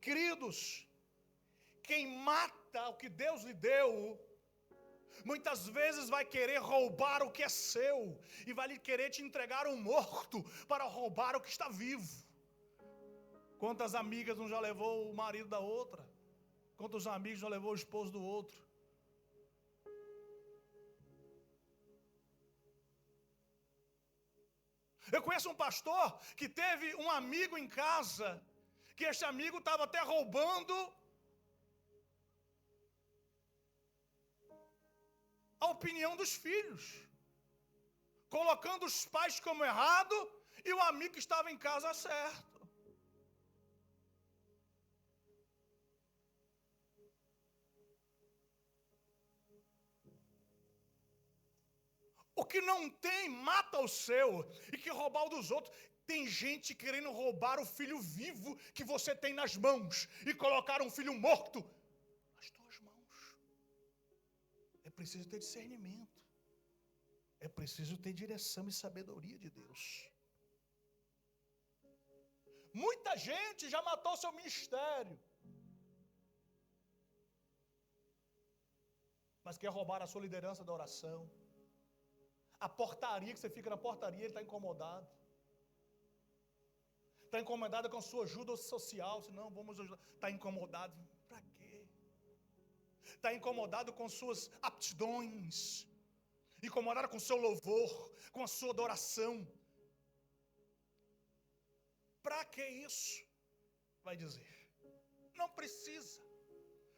A: Queridos, quem mata o que Deus lhe deu, muitas vezes vai querer roubar o que é seu e vai querer te entregar um morto para roubar o que está vivo. Quantas amigas não já levou o marido da outra? Quantos amigos já levou o esposo do outro? Eu conheço um pastor que teve um amigo em casa, que esse amigo estava até roubando a opinião dos filhos, colocando os pais como errado e o amigo que estava em casa certo. O que não tem, mata o seu, e que roubar o dos outros. Tem gente querendo roubar o filho vivo que você tem nas mãos e colocar um filho morto nas tuas mãos. É preciso ter discernimento. É preciso ter direção e sabedoria de Deus. Muita gente já matou seu ministério, mas quer roubar a sua liderança da oração. A portaria, que você fica na portaria, ele está incomodado. Está incomodado com a sua ajuda social. Se não, vamos ajudar. Está incomodado. Para quê? Está incomodado com suas aptidões. Incomodado com o seu louvor, com a sua adoração. Para que isso? Vai dizer. Não precisa.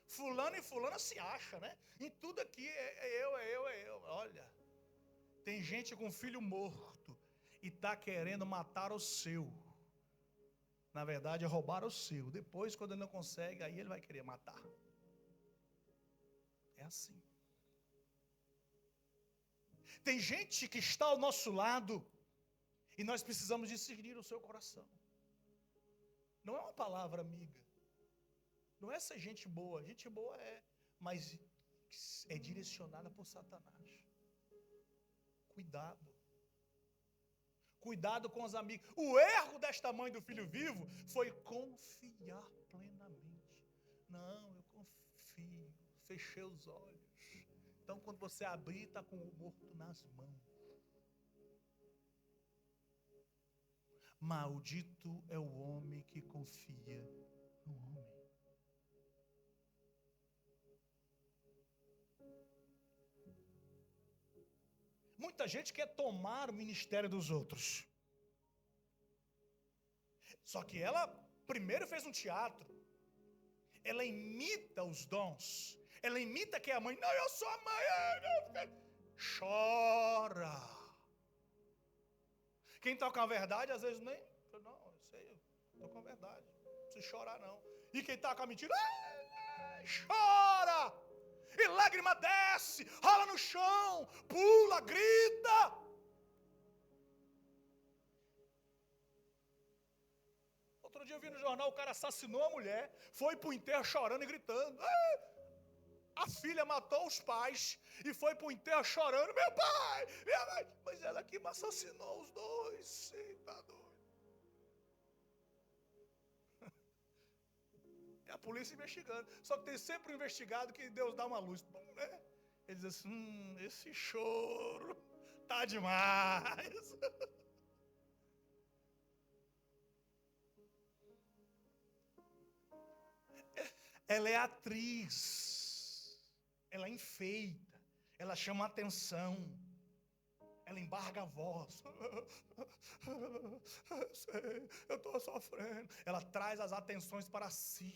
A: Fulano e fulana se acha, né? Em tudo aqui é eu. Olha. Tem gente com filho morto e está querendo matar o seu. Na verdade, é roubar o seu. Depois, quando ele não consegue, aí ele vai querer matar. É assim. Tem gente que está ao nosso lado e nós precisamos discernir o seu coração. Não é uma palavra amiga. Não é ser gente boa. Gente boa é, mas é direcionada por Satanás. Cuidado. Cuidado com os amigos. O erro desta mãe do filho vivo foi confiar plenamente. Não, eu confio. Fechei os olhos. Então, quando você abrir, está com o morto nas mãos. Maldito é o homem que confia no homem. Muita gente quer tomar o ministério dos outros. Só que ela primeiro fez um teatro. Ela imita os dons. Ela imita que é a mãe. Não, eu sou a mãe. Chora. Quem está com a verdade, às vezes nem... Não, eu sei, eu estou com a verdade. Não precisa chorar, não. E quem está com a mentira... chora. E lágrima desce, rola no chão, pula, grita. Outro dia eu vi no jornal, o cara assassinou a mulher, foi para o enterro chorando e gritando. A filha matou os pais e foi para o enterro chorando. Meu pai, minha mãe. Mas ela que me assassinou os dois. Sim, tá doido. A polícia investigando. Só que tem sempre um investigado que Deus dá uma luz. Né? Ele diz assim, esse choro tá demais. Ela é atriz. Ela enfeita. Ela chama atenção. Ela embarga a voz. Eu estou sofrendo. Ela traz as atenções para si.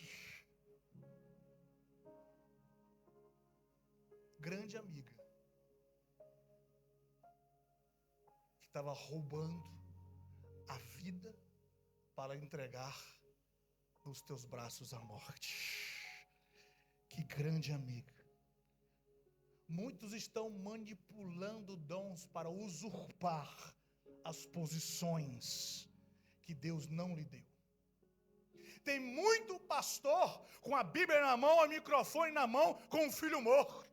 A: Grande amiga. Que estava roubando a vida para entregar nos teus braços a morte. Que grande amiga. Muitos estão manipulando dons para usurpar as posições que Deus não lhe deu. Tem muito pastor com a Bíblia na mão, o microfone na mão, com um filho morto.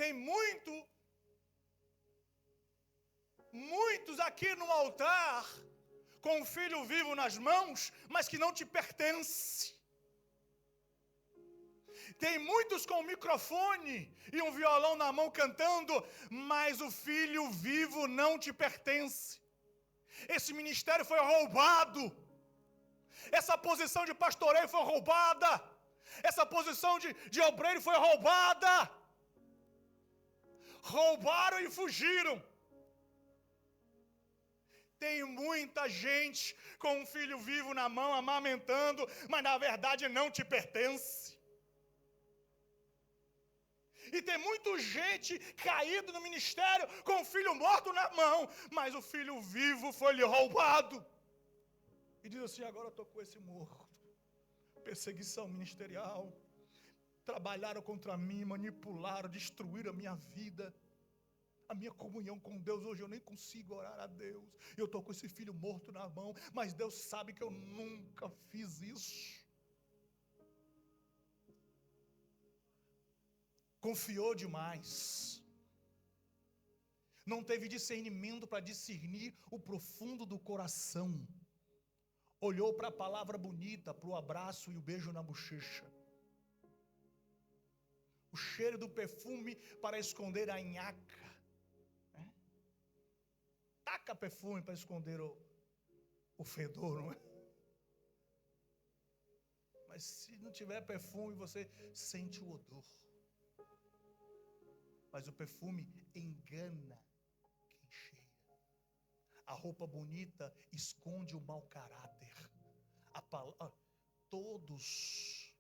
A: Tem muitos aqui no altar com um filho vivo nas mãos, mas que não te pertence. Tem muitos com um microfone e um violão na mão cantando, mas o filho vivo não te pertence. Esse ministério foi roubado. Essa posição de pastoreio foi roubada. Essa posição de obreiro foi roubada. Roubaram e fugiram. Tem muita gente com um filho vivo na mão, amamentando, mas na verdade não te pertence. E tem muita gente caído no ministério com o filho morto na mão, mas o filho vivo foi-lhe roubado. E diz assim: agora eu estou com esse morto. Perseguição ministerial. Trabalharam contra mim, manipularam, destruíram a minha vida. A minha comunhão com Deus, hoje eu nem consigo orar a Deus. Eu estou com esse filho morto na mão, mas Deus sabe que eu nunca fiz isso. Confiou demais. Não teve discernimento para discernir o profundo do coração. Olhou para a palavra bonita, para o abraço e o beijo na bochecha. O cheiro do perfume para esconder a nhaca. Taca perfume para esconder o fedor, não é? Mas se não tiver perfume, você sente o odor. Mas o perfume engana quem cheira. A roupa bonita esconde o mau caráter. Todos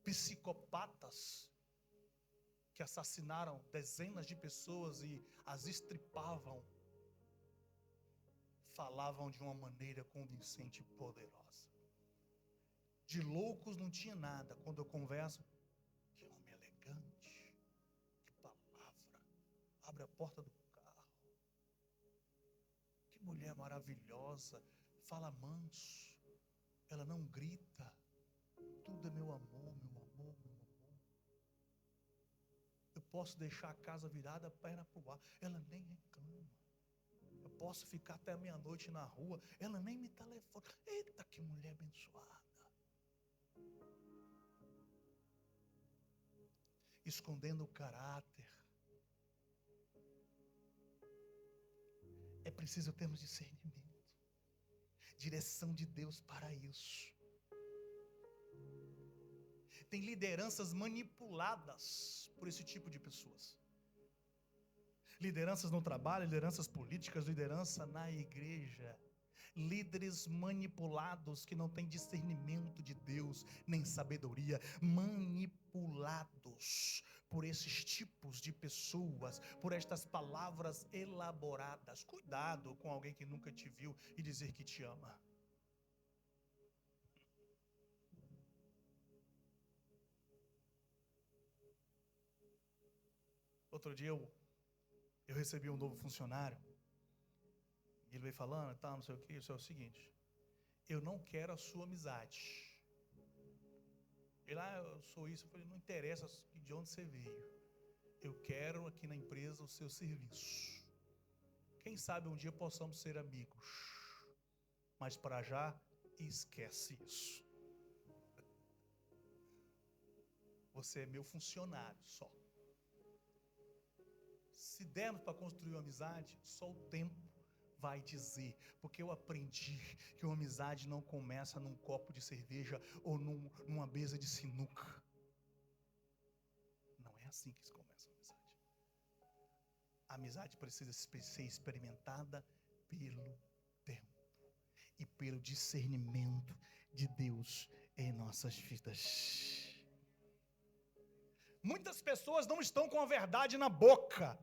A: psicopatas que assassinaram dezenas de pessoas e as estripavam, falavam de uma maneira convincente e poderosa. De loucos não tinha nada. Quando eu converso, que homem elegante, que palavra, abre a porta do carro, que mulher maravilhosa, fala manso, ela não grita, tudo é meu amor, meu amor, meu amor. Eu posso deixar a casa virada, a perna para o ar, ela nem reclama. Eu posso ficar até meia-noite na rua, ela nem me telefona. Eita, que mulher abençoada. Escondendo o caráter. É preciso termos discernimento, direção de Deus para isso. Tem lideranças manipuladas por esse tipo de pessoas. Lideranças no trabalho, lideranças políticas, liderança na igreja. Líderes manipulados que não têm discernimento de Deus, nem sabedoria. Manipulados por esses tipos de pessoas, por estas palavras elaboradas. Cuidado com alguém que nunca te viu e dizer que te ama. Outro dia eu recebi um novo funcionário. E ele veio falando, não sei o que. Isso é o seguinte: eu não quero a sua amizade. Ele, eu sou isso. Eu falei, não interessa de onde você veio. Eu quero aqui na empresa o seu serviço. Quem sabe um dia possamos ser amigos. Mas para já, esquece isso. Você é meu funcionário só. Se dermos para construir uma amizade, só o tempo vai dizer, porque eu aprendi que uma amizade não começa num copo de cerveja ou numa mesa de sinuca. Não é assim que se começa uma amizade. A amizade precisa ser experimentada pelo tempo e pelo discernimento de Deus em nossas vidas. Muitas pessoas não estão com a verdade na boca,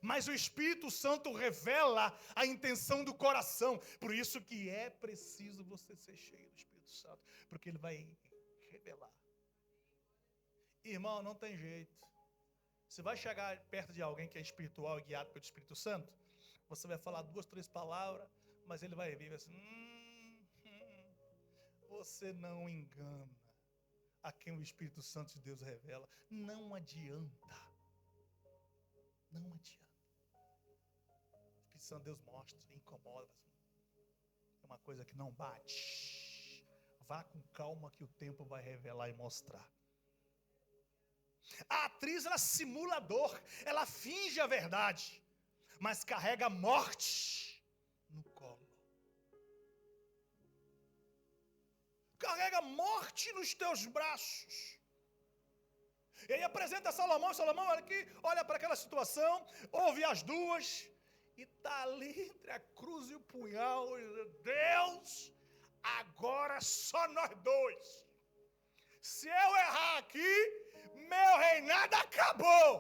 A: mas o Espírito Santo revela a intenção do coração. Por isso que é preciso você ser cheio do Espírito Santo, porque ele vai revelar. Irmão, não tem jeito. Você vai chegar perto de alguém que é espiritual e guiado pelo Espírito Santo, você vai falar 2, 3 palavras, mas ele vai vir assim, você não engana a quem o Espírito Santo de Deus revela. Não adianta. Não adianta. O Espírito Santo de Deus mostra, incomoda. É uma coisa que não bate. Vá com calma que o tempo vai revelar e mostrar. A atriz, ela simula a dor, ela finge a verdade. mas carrega a morte no colo. Carrega a morte nos teus braços. E aí apresenta Salomão, olha para aquela situação, ouve as duas, e está ali entre a cruz e o punhal, e diz, Deus, agora só nós dois. Se eu errar aqui, meu reinado acabou.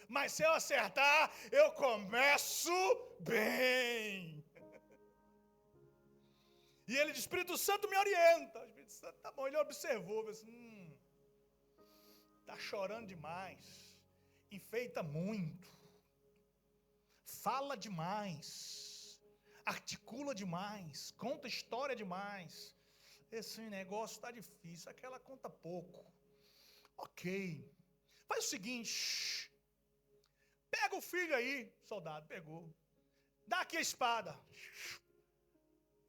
A: Mas se eu acertar, eu começo bem. E ele diz, Espírito Santo me orienta. O Espírito Santo, tá bom, ele observou, assim, tá chorando demais, enfeita muito, fala demais, articula demais, conta história demais. Esse negócio está difícil, aquela conta pouco. Ok, faz o seguinte, pega o filho aí, soldado, pegou, dá aqui a espada,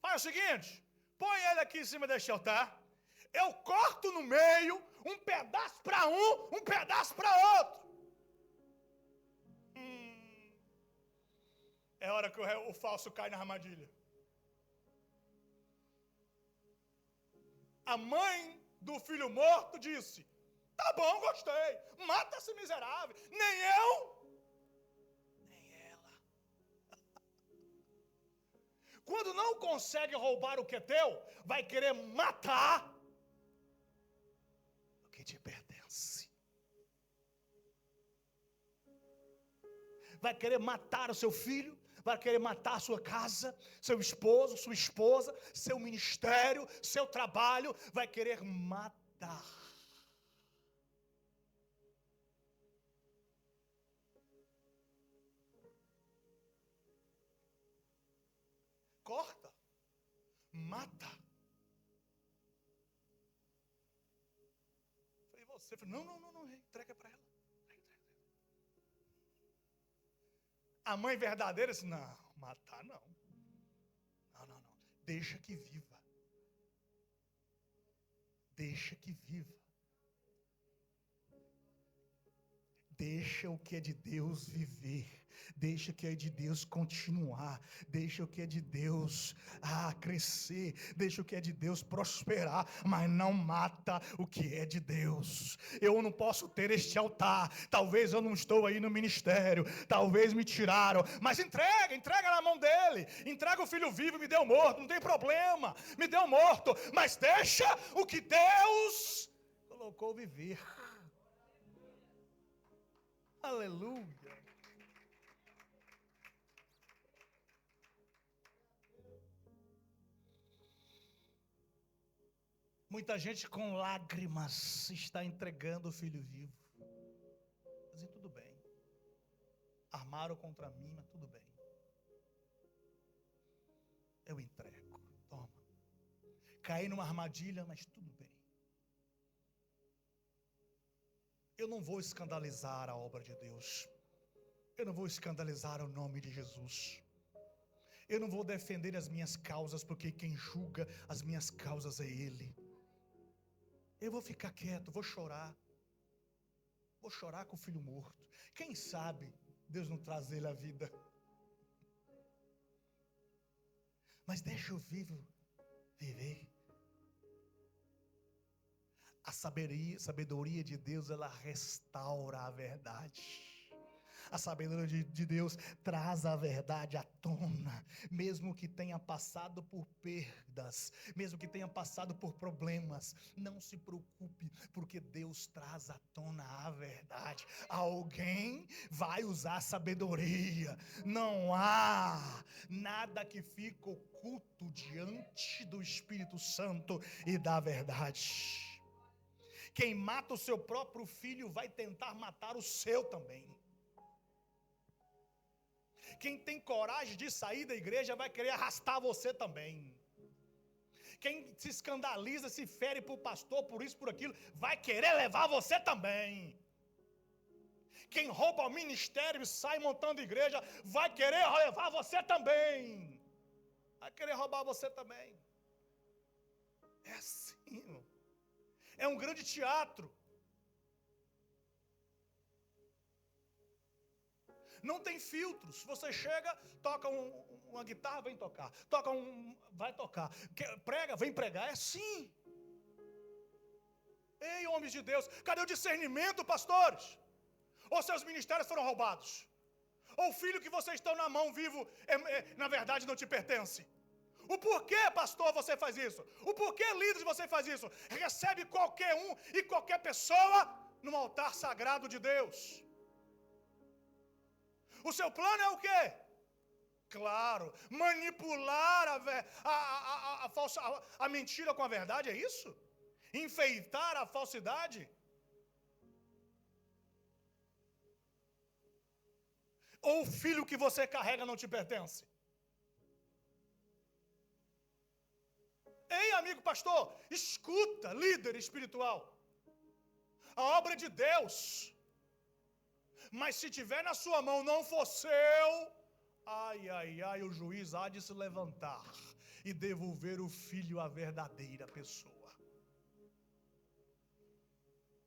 A: faz o seguinte, põe ele aqui em cima deste altar, eu corto no meio, um pedaço para um pedaço para outro. É hora que o falso cai na armadilha. A mãe do filho morto disse, tá bom, gostei, mata esse miserável, nem eu, nem ela. Quando não consegue roubar o que é teu, vai querer matar o que te pertence. Vai querer matar o seu filho, vai querer matar a sua casa, seu esposo, sua esposa, seu ministério, seu trabalho, vai querer matar. Corta, mata. E você falou, não, entrega para ela. A mãe verdadeira disse, não, matar não. Não. Deixa que viva. Deixa que viva. Deixa o que é de Deus viver. Deixa o que é de Deus continuar. Deixa o que é de Deus crescer. Deixa o que é de Deus prosperar. Mas não mata o que é de Deus. Eu não posso ter este altar. Talvez eu não estou aí no ministério. Talvez me tiraram. Mas entrega na mão dele. Entrega o filho vivo e me deu morto. Não tem problema. Me deu morto. Mas deixa o que Deus colocou viver. Aleluia. Muita gente com lágrimas está entregando o filho vivo. Mas tudo bem. Armaram contra mim, mas tudo bem. Eu entrego. Toma. Caí numa armadilha, mas tudo bem. Eu não vou escandalizar a obra de Deus. Eu não vou escandalizar o nome de Jesus. Eu não vou defender as minhas causas, porque quem julga as minhas causas é Ele. Eu vou ficar quieto, vou chorar. Vou chorar com o filho morto. Quem sabe Deus não traz ele à vida. Mas deixa o vivo viver. A sabedoria de Deus, ela restaura a verdade. A sabedoria de Deus traz a verdade à tona, mesmo que tenha passado por perdas, mesmo que tenha passado por problemas, não se preocupe, porque Deus traz à tona a verdade. Alguém vai usar sabedoria. Não há nada que fique oculto diante do Espírito Santo e da verdade. Quem mata o seu próprio filho vai tentar matar o seu também. Quem tem coragem de sair da igreja vai querer arrastar você também. Quem se escandaliza, se fere por pastor, por isso, por aquilo, vai querer levar você também. Quem rouba o ministério e sai montando igreja, vai querer levar você também. Vai querer roubar você também. É assim. É um grande teatro. Não tem filtros. Você chega, toca uma guitarra, vem tocar. Vai tocar. Prega, vem pregar. É assim. Ei, homens de Deus, cadê o discernimento, pastores? Ou seus ministérios foram roubados? Ou o filho que vocês estão na mão vivo, na verdade, não te pertence? O porquê, pastor, você faz isso? O porquê, líderes, você faz isso? Recebe qualquer um e qualquer pessoa no altar sagrado de Deus. O seu plano é o quê? Claro, manipular a mentira com a verdade, é isso? Enfeitar a falsidade? Ou o filho que você carrega não te pertence? Ei, amigo pastor, escuta, líder espiritual. A obra é de Deus. Mas se tiver na sua mão, não for seu, o juiz há de se levantar e devolver o filho à verdadeira pessoa.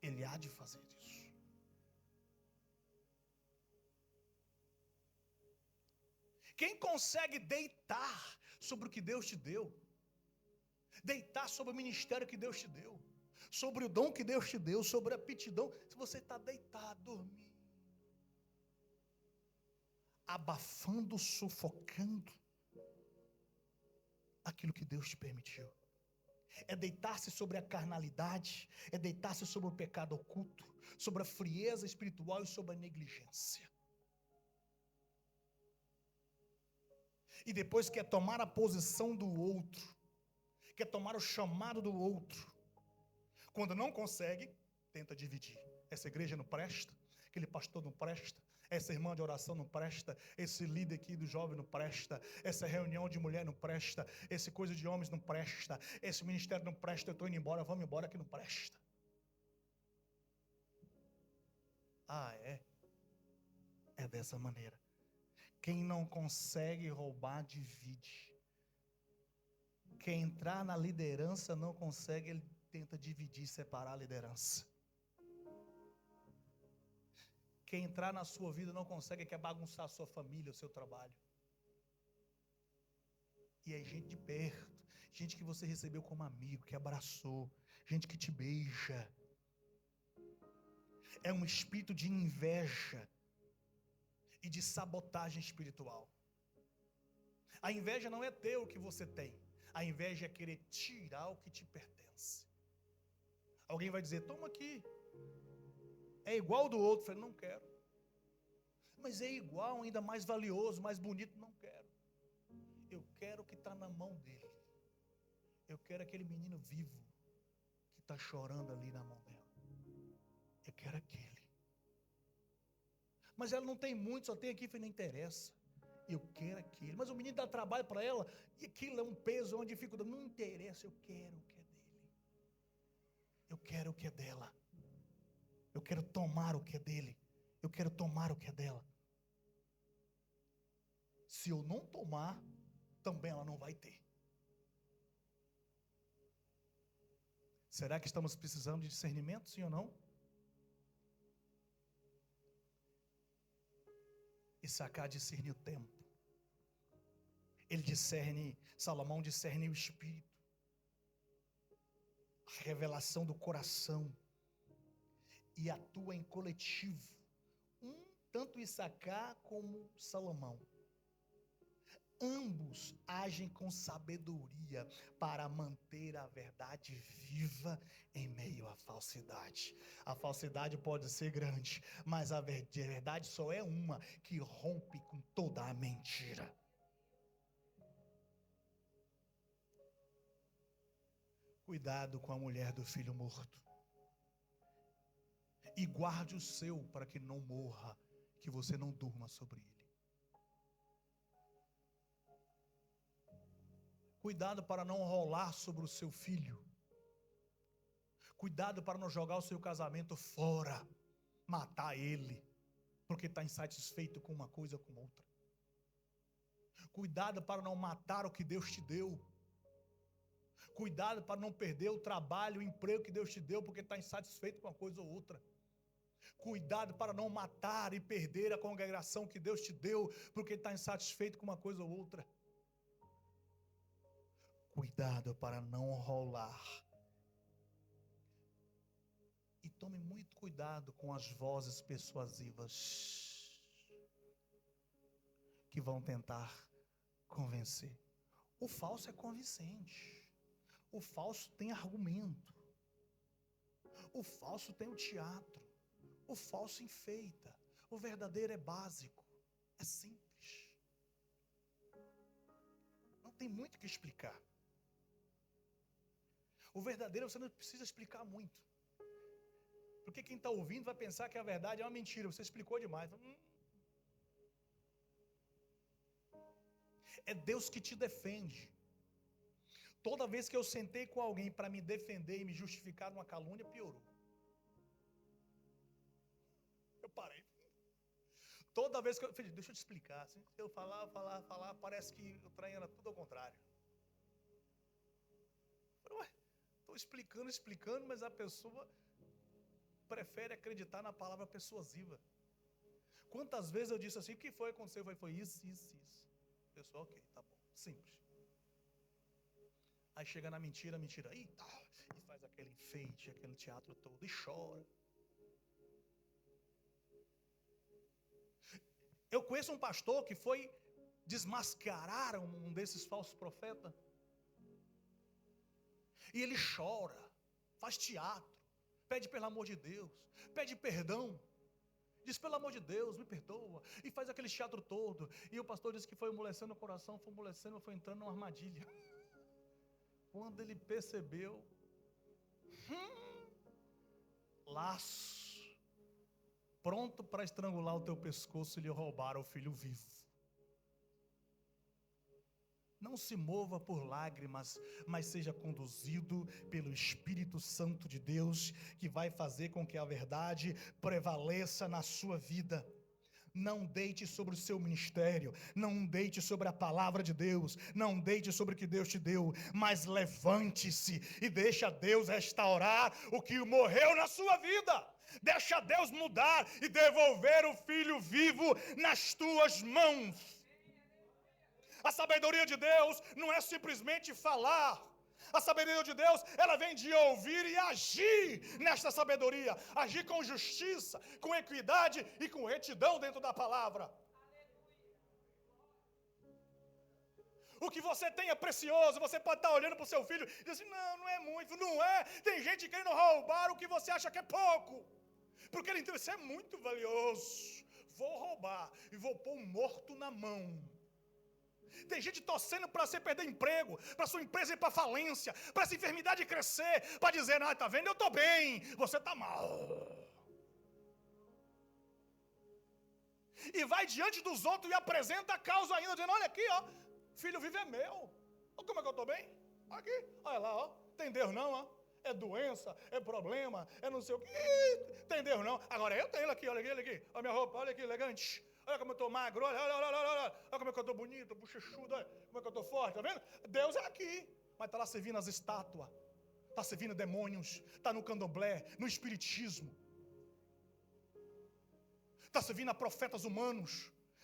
A: Ele há de fazer isso. Quem consegue deitar sobre o que Deus te deu, deitar sobre o ministério que Deus te deu, sobre o dom que Deus te deu, sobre a aptidão, se você está deitado, dormindo, abafando, sufocando aquilo que Deus te permitiu. É deitar-se sobre a carnalidade, é deitar-se sobre o pecado oculto, sobre a frieza espiritual e sobre a negligência. E depois quer tomar a posição do outro, quer tomar o chamado do outro. Quando não consegue, tenta dividir. Essa igreja não presta, aquele pastor não presta, essa irmã de oração não presta, esse líder aqui do jovem não presta, essa reunião de mulher não presta, esse coisa de homens não presta, esse ministério não presta, eu estou indo embora, vamos embora que não presta. É dessa maneira. Quem não consegue roubar, divide. Quem entrar na liderança não consegue, ele tenta dividir, separar a liderança. Quem entrar na sua vida não consegue, quer bagunçar a sua família, o seu trabalho. E é gente de perto, gente que você recebeu como amigo, que abraçou, gente que te beija. É um espírito de inveja e de sabotagem espiritual. A inveja não é ter o que você tem. A inveja é querer tirar o que te pertence. Alguém vai dizer, toma aqui. É igual do outro. Eu falei, não quero. Mas é igual, ainda mais valioso, mais bonito. Não quero. Eu quero o que está na mão dele. Eu quero aquele menino vivo que está chorando ali na mão dela. Eu quero aquele. Mas ela não tem muito, só tem aqui, não interessa. Eu quero aquele. Mas o menino dá trabalho para ela, e aquilo é um peso, é uma dificuldade. Não interessa, eu quero o que é dele. Eu quero o que é dela. Eu quero tomar o que é dele. Eu quero tomar o que é dela. Se eu não tomar, também ela não vai ter. Será que estamos precisando de discernimento, sim ou não? Issacar discerne o tempo. Ele discerne, Salomão discerne o espírito. A revelação do coração. E atua em coletivo. Tanto Issacar como Salomão. Ambos agem com sabedoria para manter a verdade viva em meio à falsidade. A falsidade pode ser grande, mas a verdade só é uma que rompe com toda a mentira. Cuidado com a mulher do filho morto. E guarde o seu para que não morra, que você não durma sobre ele. Cuidado para não rolar sobre o seu filho. Cuidado para não jogar o seu casamento fora. Matar ele. Porque está insatisfeito com uma coisa ou com outra. Cuidado para não matar o que Deus te deu. Cuidado para não perder o trabalho, o emprego que Deus te deu, porque está insatisfeito com uma coisa ou outra. Cuidado para não matar e perder a congregação que Deus te deu, porque está insatisfeito com uma coisa ou outra. Cuidado para não rolar. E tome muito cuidado com as vozes persuasivas que vão tentar convencer. O falso é convincente. O falso tem argumento. O falso tem o teatro. O falso enfeita. O verdadeiro é básico. É simples. Não tem muito o que explicar. O verdadeiro você não precisa explicar muito. Porque quem está ouvindo vai pensar que a verdade é uma mentira. Você explicou demais. É Deus que te defende. Toda vez que eu sentei com alguém para me defender e me justificar numa calúnia, piorou. Eu parei. Toda vez que eu... Deixa eu te explicar. Assim, se eu falar, parece que o trem era tudo ao contrário. Estou explicando, mas a pessoa prefere acreditar na palavra persuasiva. Quantas vezes eu disse assim, o que foi que aconteceu? Foi isso. Pessoal, ok, tá bom, simples. Aí chega na mentira, e faz aquele enfeite, aquele teatro todo, e chora. Eu conheço um pastor que foi desmascarar um desses falsos profetas. E ele chora, faz teatro, pede pelo amor de Deus, pede perdão. Diz, pelo amor de Deus, me perdoa. E faz aquele teatro todo. E o pastor disse que foi amolecendo o coração, foi entrando numa armadilha. Quando ele percebeu, laço, pronto para estrangular o teu pescoço e lhe roubar o filho vivo. Não se mova por lágrimas, mas seja conduzido pelo Espírito Santo de Deus, que vai fazer com que a verdade prevaleça na sua vida. Não deite sobre o seu ministério, não deite sobre a palavra de Deus, não deite sobre o que Deus te deu, mas levante-se e deixa Deus restaurar o que morreu na sua vida. Deixa Deus mudar e devolver o filho vivo nas tuas mãos. A sabedoria de Deus não é simplesmente falar. A sabedoria de Deus, ela vem de ouvir e agir nesta sabedoria. Agir com justiça, com equidade e com retidão dentro da palavra. O que você tem é precioso. Você pode estar olhando para o seu filho e dizer assim, não é muito, não é. Tem gente querendo roubar o que você acha que é pouco. Porque ele entende, isso é muito valioso. Vou roubar e vou pôr um morto na mão. Tem gente torcendo para você perder emprego, para sua empresa ir para falência, para essa enfermidade crescer, para dizer, tá vendo, eu estou bem, você está mal. E vai diante dos outros e apresenta a causa ainda, dizendo, olha aqui, filho vivo é meu. Olha como é que eu estou bem? Aqui, olha lá, tem Deus não, é doença, é problema, é não sei o que, tem Deus não. Agora eu tenho ele aqui, olha aqui, olha minha roupa, olha aqui, elegante. Olha como eu estou magro, olha como é que eu estou bonito, bochechudo, olha como é que eu estou forte, tá vendo? Deus é aqui, mas está lá servindo as estátuas, está servindo demônios, está no candomblé, no espiritismo, está servindo a profetas humanos,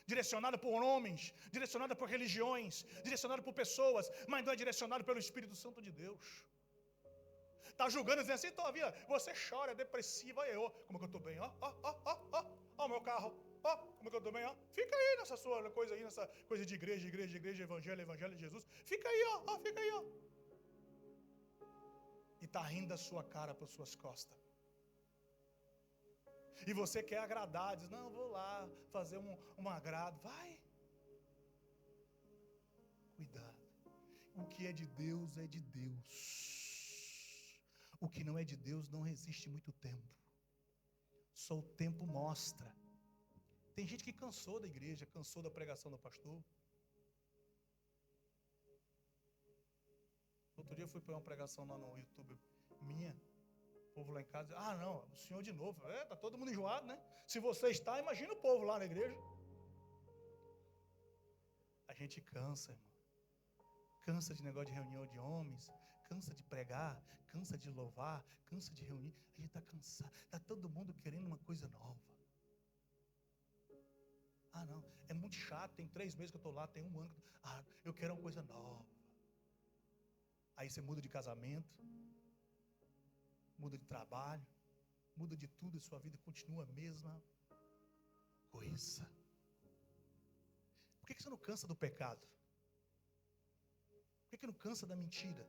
A: direcionado por homens, direcionado por religiões, direcionado por pessoas, mas não é direcionado pelo Espírito Santo de Deus. Está julgando, dizendo assim, tua você chora, é depressiva, como é que eu estou bem, ó o meu carro. Como é que eu estou bem, Fica aí nessa sua coisa aí, nessa coisa de igreja, evangelho de Jesus. Fica aí, fica aí, E está rindo a sua cara para suas costas. E você quer agradar, diz, não, vou lá fazer um agrado. Vai. Cuidado. O que é de Deus é de Deus. O que não é de Deus não resiste muito tempo. Só o tempo mostra. Tem gente que cansou da igreja, cansou da pregação do pastor. Outro dia eu fui para uma pregação lá no YouTube minha. O povo lá em casa, não, o senhor de novo. Tá todo mundo enjoado, né? Se você está, imagina o povo lá na igreja. A gente cansa, irmão. Cansa de negócio de reunião de homens. cansa de pregar, cansa de louvar, cansa de reunir. A gente está cansado. Está todo mundo querendo uma coisa nova. Ah, não, é muito chato. Tem 3 meses que eu estou lá, tem 1 ano. Eu quero uma coisa nova. Aí você muda de casamento, muda de trabalho, muda de tudo, a sua vida continua a mesma coisa. Por que você não cansa do pecado? Por que não cansa da mentira?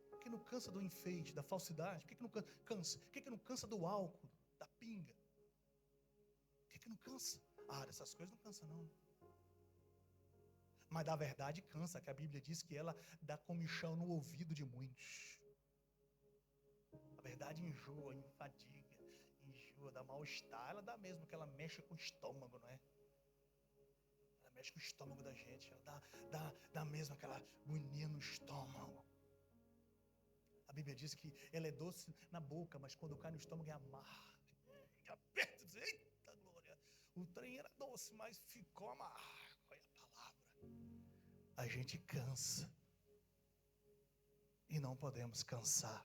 A: Por que não cansa do enfeite, da falsidade? Por que não cansa? Por que não cansa do álcool, da pinga? Por que não cansa? Dessas coisas não cansa não. Mas da verdade cansa, que a Bíblia diz que ela dá comichão no ouvido de muitos. A verdade enjoa, enfadiga, enjoa, dá mal-estar. Ela dá mesmo, que ela mexe com o estômago, não é? Ela mexe com o estômago da gente. Ela dá mesmo aquela agonia no estômago. A Bíblia diz que ela é doce na boca, mas quando cai no estômago é amarga. Aperta, diz, eita glória. O trem era doce, mas ficou amargo. Olha a palavra. A gente cansa. E não podemos cansar.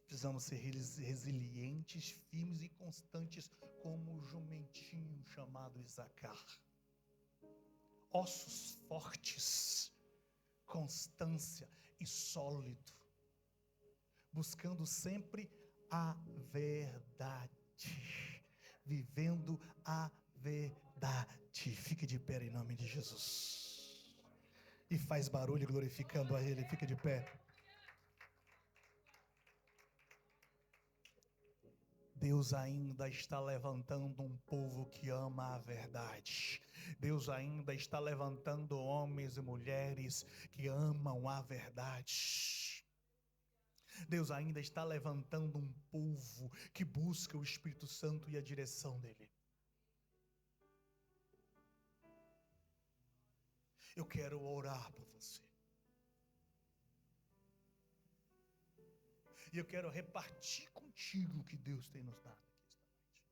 A: Precisamos ser resilientes, firmes e constantes, como o jumentinho chamado Isacar. Ossos fortes, constância e sólido, buscando sempre a verdade, vivendo a verdade. Fique de pé em nome de Jesus. E faz barulho glorificando a Ele. Fique de pé. Deus ainda está levantando um povo que ama a verdade. Deus ainda está levantando homens e mulheres que amam a verdade. Deus ainda está levantando um povo que busca o Espírito Santo e a direção dele. Eu quero orar por você. E eu quero repartir contigo o que Deus tem nos dado aqui esta noite.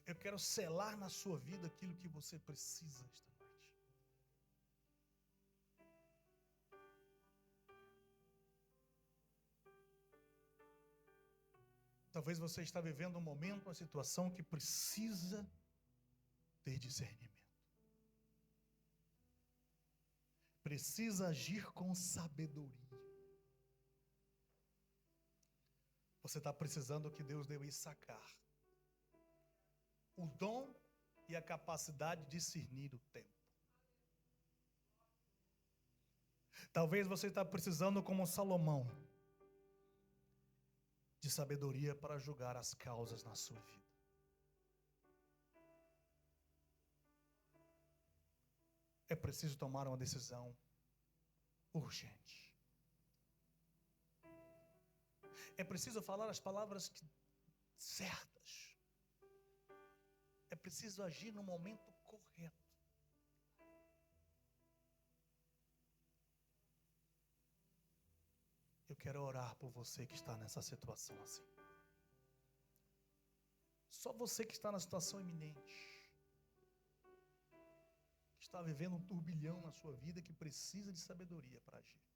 A: Eu quero selar na sua vida aquilo que você precisa esta noite. Talvez você está vivendo um momento, uma situação que precisa ter discernimento. Precisa agir com sabedoria. Você está precisando que Deus deu Isacar. O dom e a capacidade de discernir o tempo. Talvez você está precisando, como Salomão, de sabedoria para julgar as causas na sua vida. É preciso tomar uma decisão urgente. É preciso falar as palavras certas. É preciso agir no momento correto. Eu quero orar por você que está nessa situação assim. Só você que está na situação iminente. Que está vivendo um turbilhão na sua vida, que precisa de sabedoria para agir.